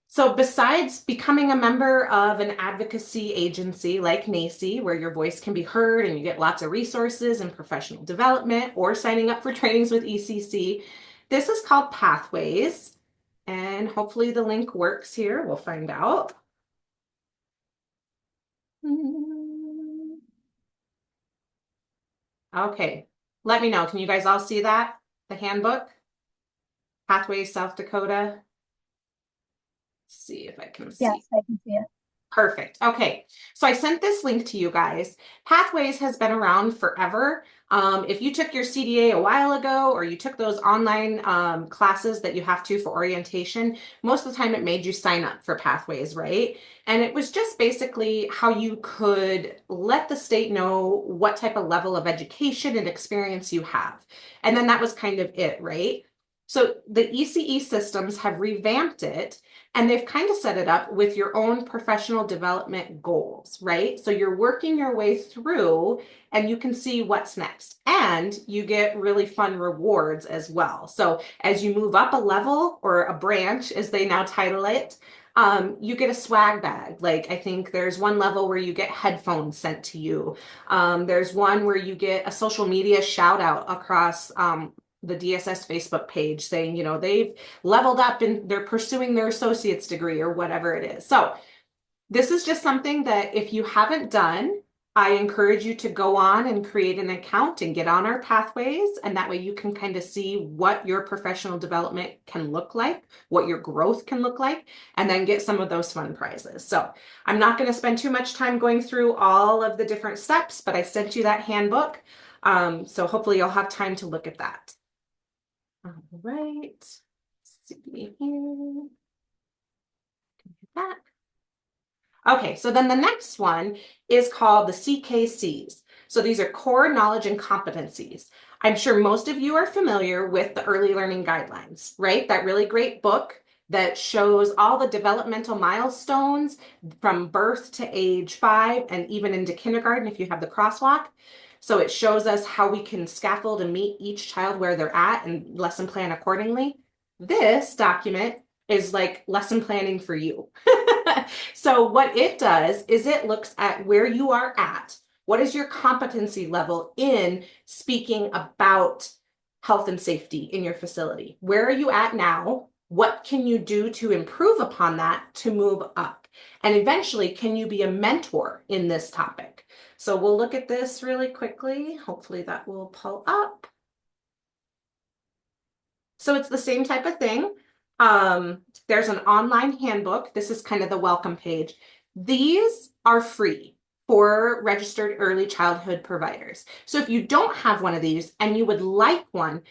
Speaker 1: So besides becoming a member of an advocacy agency like NACE, where your voice can be heard and you get lots of resources and professional development, or signing up for trainings with ECC, this is called Pathways. And hopefully the link works here. We'll find out. Okay, let me know. Can you guys all see that? The handbook? Pathways South Dakota. Let's see if I can see.
Speaker 3: Yes, I can see it.
Speaker 1: Perfect. Okay. So I sent this link to you guys. Pathways has been around forever. If you took your CDA a while ago, or you took those online classes that you have to for orientation, most of the time it made you sign up for Pathways, right? And it was just basically how you could let the state know what type of level of education and experience you have. And then that was kind of it, right? So the ECE systems have revamped it, and they've kind of set it up with your own professional development goals, right? So you're working your way through and you can see what's next. And you get really fun rewards as well. So as you move up a level, or a branch, as they now title it, you get a swag bag. Like, I think there's one level where you get headphones sent to you. There's one where you get a social media shout out across the DSS Facebook page saying, they've leveled up and they're pursuing their associate's degree or whatever it is. So this is just something that if you haven't done, I encourage you to go on and create an account and get on our Pathways. And that way you can kind of see what your professional development can look like, what your growth can look like, and then get some of those fun prizes. So I'm not going to spend too much time going through all of the different steps, but I sent you that handbook. So hopefully you'll have time to look at that. All right, let's see here. That. Okay, so then the next one is called the CKCs. So these are core knowledge and competencies. I'm sure most of you are familiar with the early learning guidelines, right? That really great book that shows all the developmental milestones from birth to age 5 and even into kindergarten if you have the crosswalk. So it shows us how we can scaffold and meet each child where they're at and lesson plan accordingly. This document is like lesson planning for you. So what it does is it looks at where you are at. What is your competency level in speaking about health and safety in your facility? Where are you at now? What can you do to improve upon that to move up? And eventually, can you be a mentor in this topic? So we'll look at this really quickly. Hopefully that will pull up. So it's the same type of thing. There's an online handbook. This is kind of the welcome page. These are free for registered early childhood providers. So if you don't have one of these and you would like one,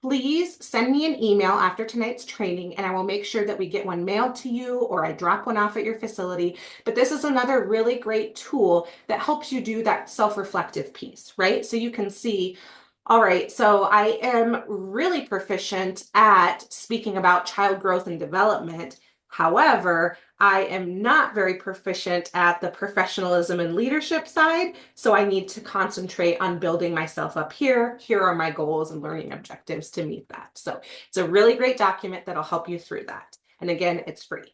Speaker 1: please send me an email after tonight's training and I will make sure that we get one mailed to you or I drop one off at your facility. But this is another really great tool that helps you do that self-reflective piece, right? So you can see, all right, so I am really proficient at speaking about child growth and development. However, I am not very proficient at the professionalism and leadership side, so I need to concentrate on building myself up here. Here are my goals and learning objectives to meet that. So it's a really great document that'll help you through that. And again, it's free.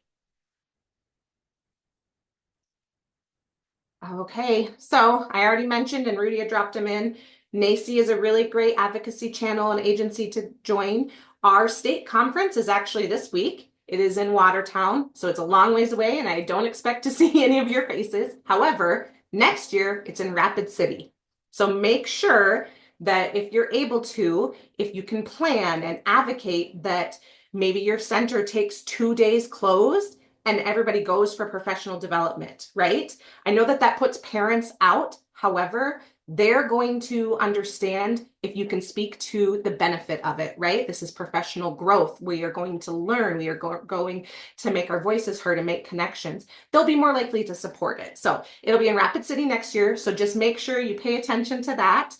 Speaker 1: Okay, so I already mentioned, and Rudia dropped them in, NACE is a really great advocacy channel and agency to join. Our state conference is actually this week. It is in Watertown, so it's a long ways away, and I don't expect to see any of your faces. However, next year, it's in Rapid City. So make sure that if you're able to, if you can plan and advocate that maybe your center takes 2 days closed, and everybody goes for professional development, right? I know that that puts parents out. However, they're going to understand if you can speak to the benefit of it, right? This is professional growth. We are going to learn. We are going to make our voices heard and make connections. They'll be more likely to support it. So it'll be in Rapid City next year. So just make sure you pay attention to that.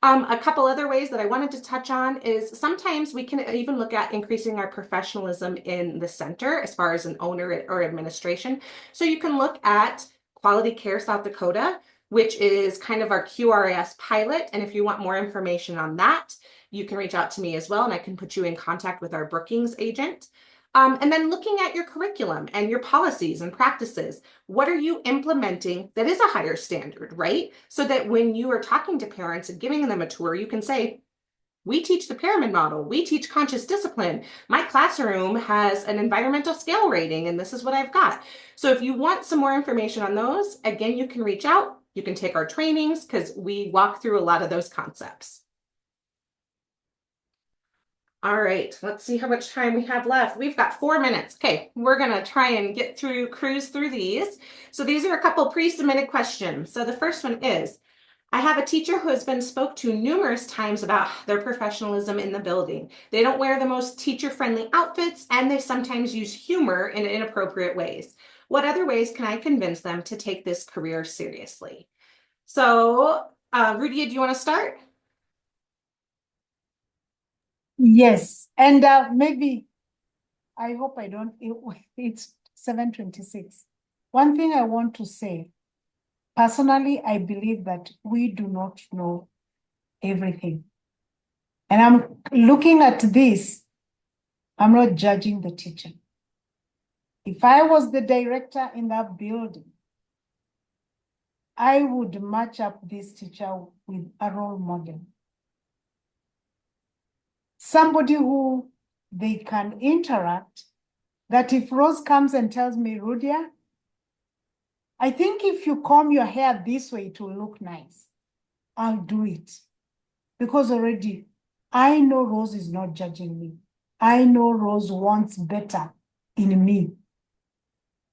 Speaker 1: A couple other ways that I wanted to touch on is sometimes we can even look at increasing our professionalism in the center as far as an owner or administration. So you can look at Quality Care South Dakota, which is kind of our QRS pilot. And if you want more information on that, you can reach out to me as well, and I can put you in contact with our Brookings agent. And then looking at your curriculum and your policies and practices, what are you implementing that is a higher standard, right? So that when you are talking to parents and giving them a tour, you can say, we teach the pyramid model. We teach conscious discipline. My classroom has an environmental scale rating, and this is what I've got. So if you want some more information on those, again, you can reach out. You can take our trainings because we walk through a lot of those concepts. All right, let's see how much time we have left. We've got 4 minutes. Okay, we're gonna try and cruise through these. So these are a couple pre-submitted questions. So the first one is, I have a teacher who has been spoke to numerous times about their professionalism in the building. They don't wear the most teacher-friendly outfits, and they sometimes use humor in inappropriate ways. What other ways can I convince them to take this career seriously? So, Rudia, do you want to start?
Speaker 2: Yes, and maybe, I hope I don't, it's 7:26. One thing I want to say, personally, I believe that we do not know everything. And I'm looking at this, I'm not judging the teacher. If I was the director in that building, I would match up this teacher with a role model. Somebody who they can interact, that if Rose comes and tells me, Rudia, I think if you comb your hair this way, it will look nice, I'll do it. Because already I know Rose is not judging me. I know Rose wants better in me.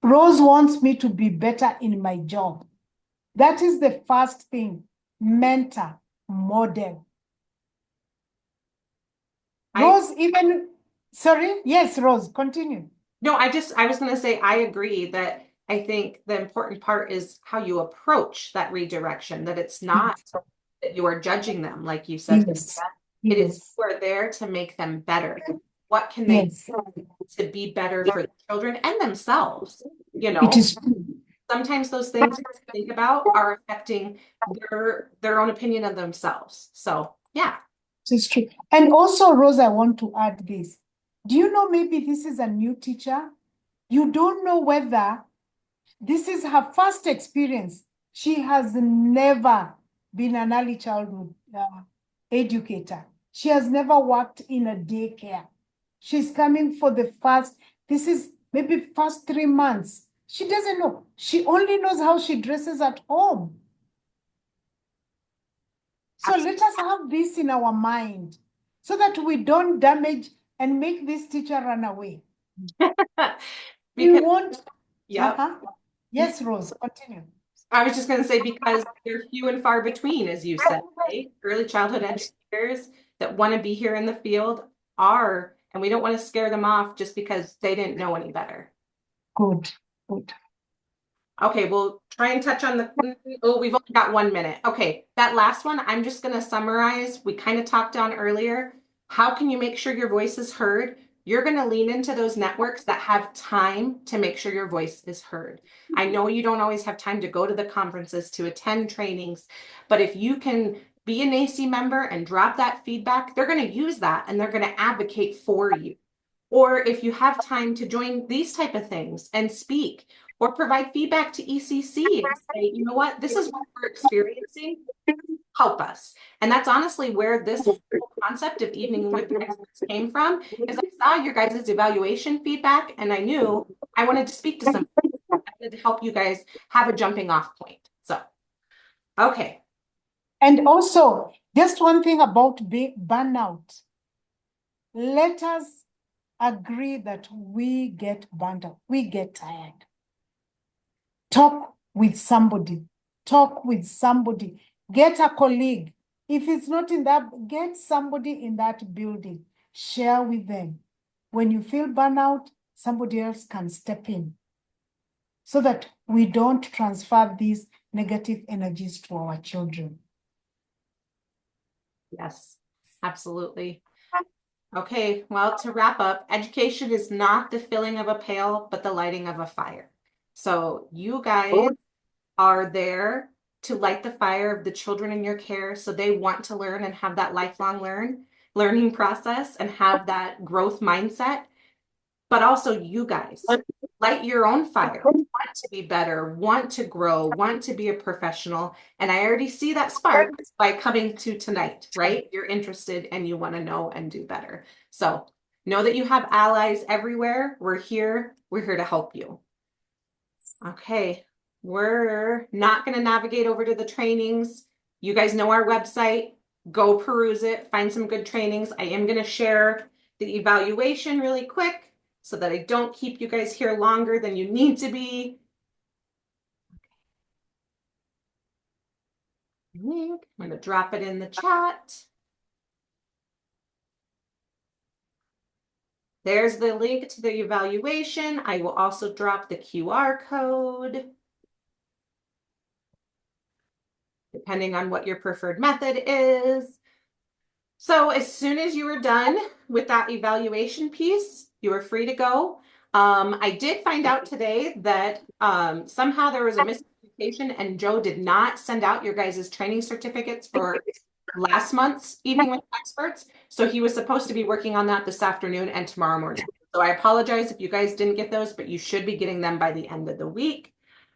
Speaker 2: Rose wants me to be better in my job. That is the first thing, mentor, model. Rose even, sorry, yes, Rose, continue.
Speaker 1: No, I was going to say, I agree that I think the important part is how you approach that redirection, that it's not that you are judging them, like you said.
Speaker 2: Yes.
Speaker 1: It
Speaker 2: Yes.
Speaker 1: is, you are there to make them better. What can they
Speaker 2: Yes.
Speaker 1: do to be better for the children and themselves? You know,
Speaker 2: It is
Speaker 1: sometimes those things to think about are affecting their own opinion of themselves. So, yeah.
Speaker 2: It's true. And also, Rose, I want to add this. Do you know maybe this is a new teacher? You don't know whether this is her first experience. She has never been an early childhood educator. She has never worked in a daycare. She's coming for the first, this is maybe first 3 months. She doesn't know. She only knows how she dresses at home. So let us have this in our mind so that we don't damage and make this teacher run away. We
Speaker 1: Because,
Speaker 2: won't.
Speaker 1: yeah.
Speaker 2: Yes, Rose, continue.
Speaker 1: I was just going to say, because they're few and far between, as you said, right? Early childhood educators that want to be here in the field are, and we don't want to scare them off just because they didn't know any better.
Speaker 2: Good, good.
Speaker 1: Okay, we'll try and touch on oh, we've only got 1 minute. Okay, that last one, I'm just going to summarize. We kind of talked on earlier. How can you make sure your voice is heard? You're going to lean into those networks that have time to make sure your voice is heard. I know you don't always have time to go to the conferences, to attend trainings, but if you can be an AC member and drop that feedback, they're going to use that and they're going to advocate for you. Or if you have time to join these type of things and speak, or provide feedback to ECC and say, you know what, this is what we're experiencing, help us. And that's honestly where this whole concept of evening with experts came from, is I saw your guys' evaluation feedback and I knew I wanted to speak to somebody. I wanted to help you guys have a jumping off point. So, okay.
Speaker 2: And also, just one thing about burnout. Let us agree that we get burnt out, we get tired. Talk with somebody, get a colleague. If it's not in that, get somebody in that building, share with them. When you feel burnout, somebody else can step in so that we don't transfer these negative energies to our children.
Speaker 1: Yes, absolutely. Okay, well, to wrap up, education is not the filling of a pail, but the lighting of a fire. So you guys are there to light the fire of the children in your care so they want to learn and have that lifelong learning process and have that growth mindset. But also you guys light your own fire, want to be better, want to grow, want to be a professional. And I already see that spark by coming to tonight, right? You're interested and you want to know and do better. So know that you have allies everywhere. We're here to help you. Okay, we're not going to navigate over to the trainings. You guys know our website. Go peruse it, find some good trainings. I am going to share the evaluation really quick so that I don't keep you guys here longer than you need to be. I'm going to drop it in the chat. There's the link to the evaluation. I will also drop the QR code, depending on what your preferred method is. So as soon as you were done with that evaluation piece, you are free to go. I did find out today that somehow there was a miscommunication and Joe did not send out your guys' training certificates for last month's Evening with Experts. So he was supposed to be working on that this afternoon and tomorrow morning. So I apologize if you guys didn't get those, but you should be getting them by the end of the week.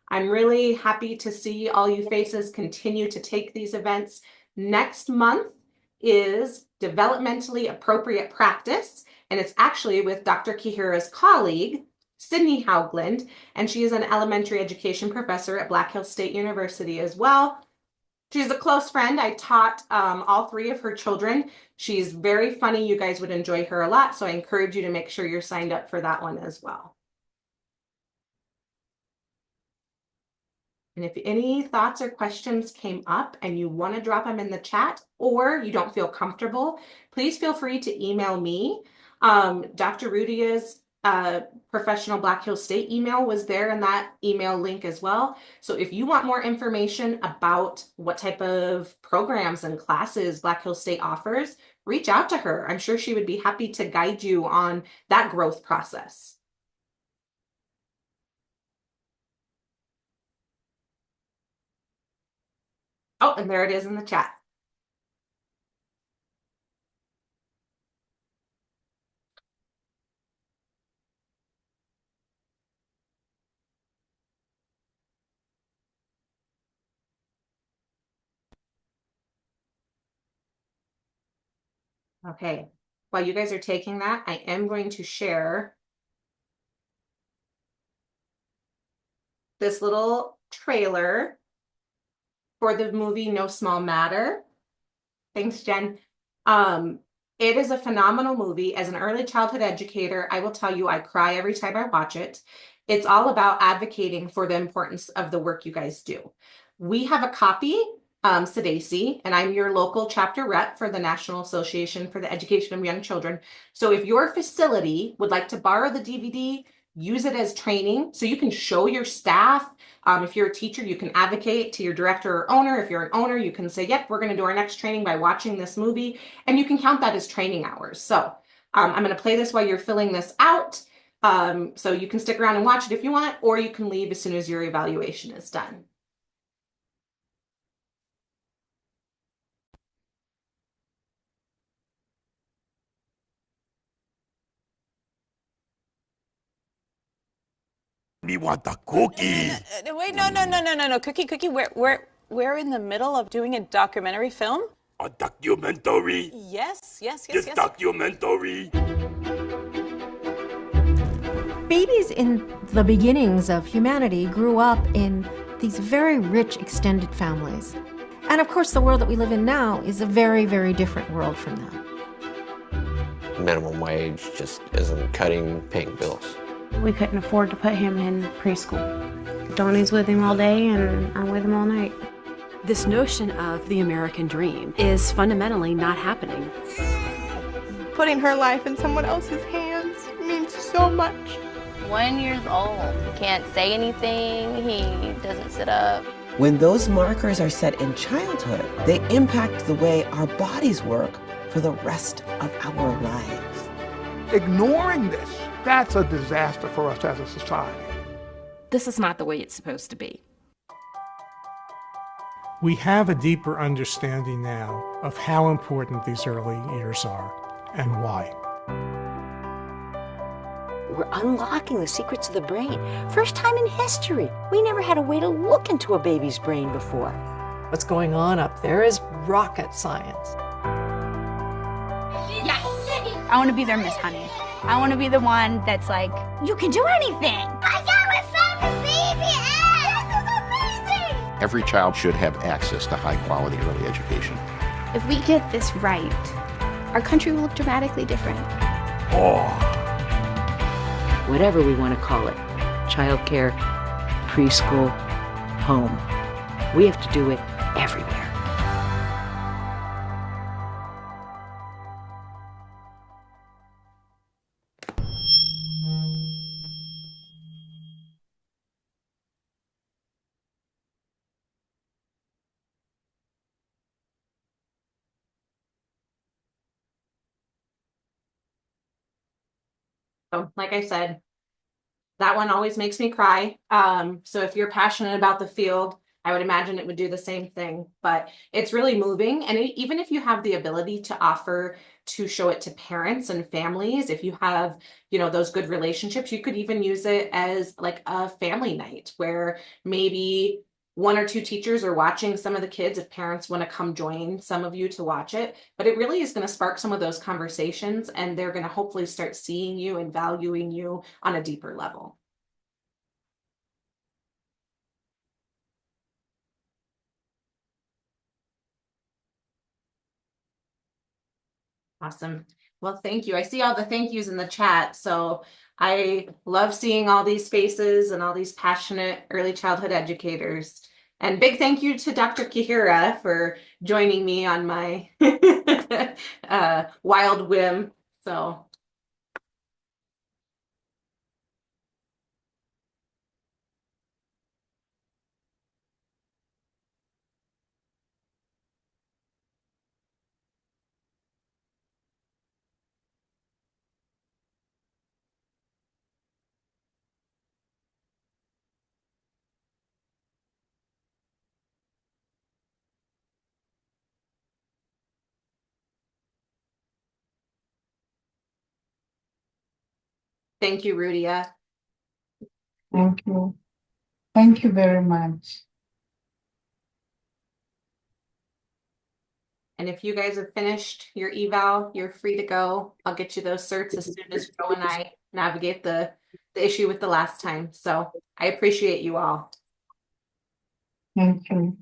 Speaker 1: I'm really happy to see all you faces continue to take these events. Next month is developmentally appropriate practice, and it's actually with Dr. Kihura's colleague, Sydney Haugland, and she is an elementary education professor at Black Hills State University as well. She's a close friend. I taught all three of her children. She's very funny. You guys would enjoy her a lot, so I encourage you to make sure you're signed up for that one as well. And if any thoughts or questions came up and you want to drop them in the chat or you don't feel comfortable, please feel free to email me. Dr. Rudia's professional Black Hills State email was there in that email link as well. So if you want more information about what type of programs and classes Black Hills State offers, reach out to her. I'm sure she would be happy to guide you on that growth process. Oh, and there it is in the chat. Okay, while you guys are taking that, I am going to share this little trailer for the movie No Small Matter. Thanks, Jen. It is a phenomenal movie. As an early childhood educator, I will tell you, I cry every time I watch it. It's all about advocating for the importance of the work you guys do. We have a copy, SEDACE, and I'm your local chapter rep for the National Association for the Education of Young Children. So if your facility would like to borrow the DVD, use it as training so you can show your staff. If you're a teacher, you can advocate to your director or owner. If you're an owner, you can say, yep, we're going to do our next training by watching this movie, and you can count that as training hours. So I'm going to play this while you're filling this out. So you can stick around and watch it if you want, or you can leave as soon as your evaluation is done.
Speaker 4: Me want a cookie.
Speaker 5: Wait, no. Cookie. We're in the middle of doing a documentary film.
Speaker 4: A documentary.
Speaker 5: Yes.
Speaker 4: This documentary.
Speaker 6: Babies in the beginnings of humanity grew up in these very rich extended families. And of course, the world that we live in now is a very, very different world from that.
Speaker 7: Minimum wage just isn't cutting paying bills.
Speaker 8: We couldn't afford to put him in preschool. Donnie's with him all day and I'm with him all night.
Speaker 9: This notion of the American dream is fundamentally not happening.
Speaker 10: Putting her life in someone else's hands means so much.
Speaker 11: 1 year old. He can't say anything. He doesn't sit up.
Speaker 12: When those markers are set in childhood, they impact the way our bodies work for the rest of our lives.
Speaker 13: Ignoring this, that's a disaster for us as a society.
Speaker 9: This is not the way it's supposed to be.
Speaker 14: We have a deeper understanding now of how important these early years are and why.
Speaker 15: We're unlocking the secrets of the brain. First time in history. We never had a way to look into a baby's brain before.
Speaker 16: What's going on up there is rocket science.
Speaker 17: Yes! I want to be their Miss Honey. I want to be the one that's like, you can do anything! I got my baby egg! This is amazing!
Speaker 18: Every child should have access to high-quality early education.
Speaker 19: If we get this right, our country will look dramatically different.
Speaker 15: Whatever we want to call it, childcare, preschool, home. We have to do it everywhere.
Speaker 1: So, like I said, that one always makes me cry. So if you're passionate about the field, I would imagine it would do the same thing, but it's really moving. And even if you have the ability to offer to show it to parents and families, if you have, those good relationships, you could even use it as like a family night where maybe one or two teachers are watching some of the kids if parents want to come join some of you to watch it. But it really is going to spark some of those conversations, and they're going to hopefully start seeing you and valuing you on a deeper level. Awesome. Well, thank you. I see all the thank yous in the chat. So I love seeing all these faces and all these passionate early childhood educators. And big thank you to Dr. Kihura for joining me on my wild whim. So thank you, Rudia.
Speaker 2: Thank you. Thank you very much.
Speaker 1: And if you guys have finished your eval, you're free to go. I'll get you those certs as soon as Joe and I navigate the issue with the last time. So I appreciate you all.
Speaker 2: Thank you.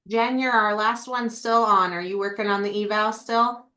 Speaker 1: Jen, you're our last one still on. Are you working on the eval still?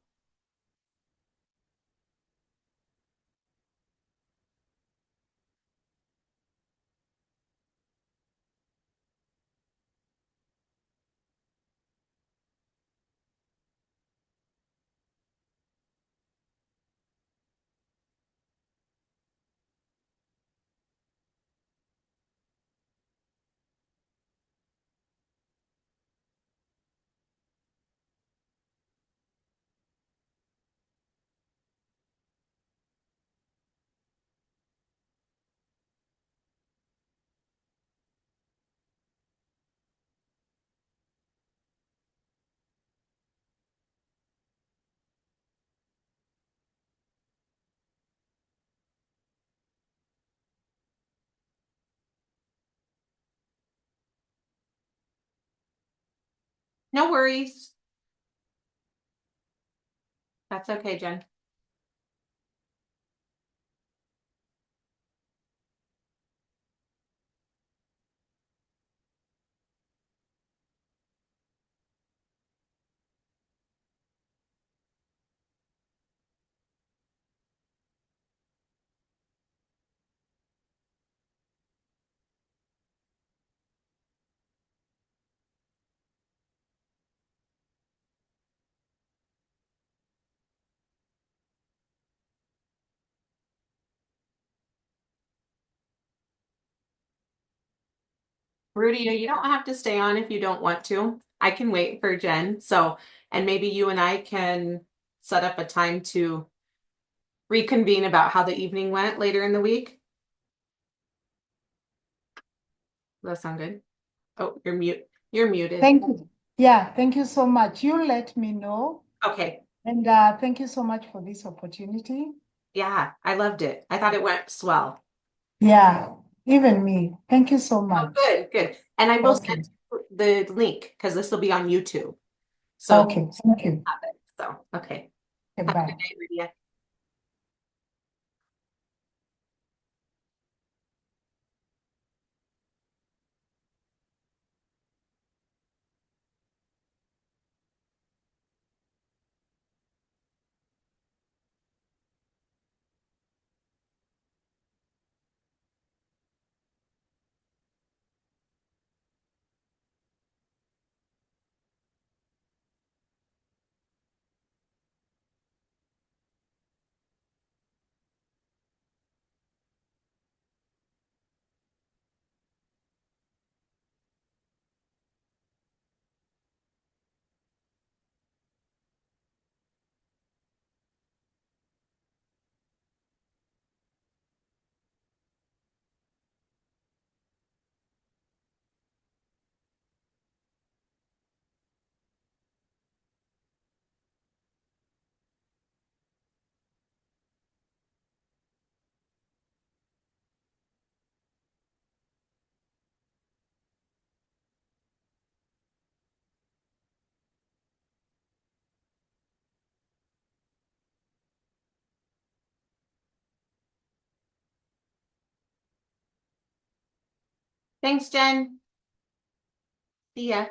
Speaker 1: No worries. That's okay, Jen. Rudia, you don't have to stay on if you don't want to. I can wait for Jen. So, and maybe you and I can set up a time to reconvene about how the evening went later in the week. Does that sound good? Oh, you're mute. You're muted.
Speaker 2: Thank you. Yeah, thank you so much. You let me know.
Speaker 1: Okay.
Speaker 2: And thank you so much for this opportunity.
Speaker 1: Yeah, I loved it. I thought it went swell.
Speaker 2: Yeah, even me. Thank you so
Speaker 1: Oh,
Speaker 2: much.
Speaker 1: good, good. And I will
Speaker 2: Okay.
Speaker 1: send the link because this will be on YouTube. So,
Speaker 2: Okay, thank you.
Speaker 1: so okay.
Speaker 2: Okay,
Speaker 1: Have a
Speaker 2: bye.
Speaker 1: good night, Rudia. Thanks, Jen. See ya.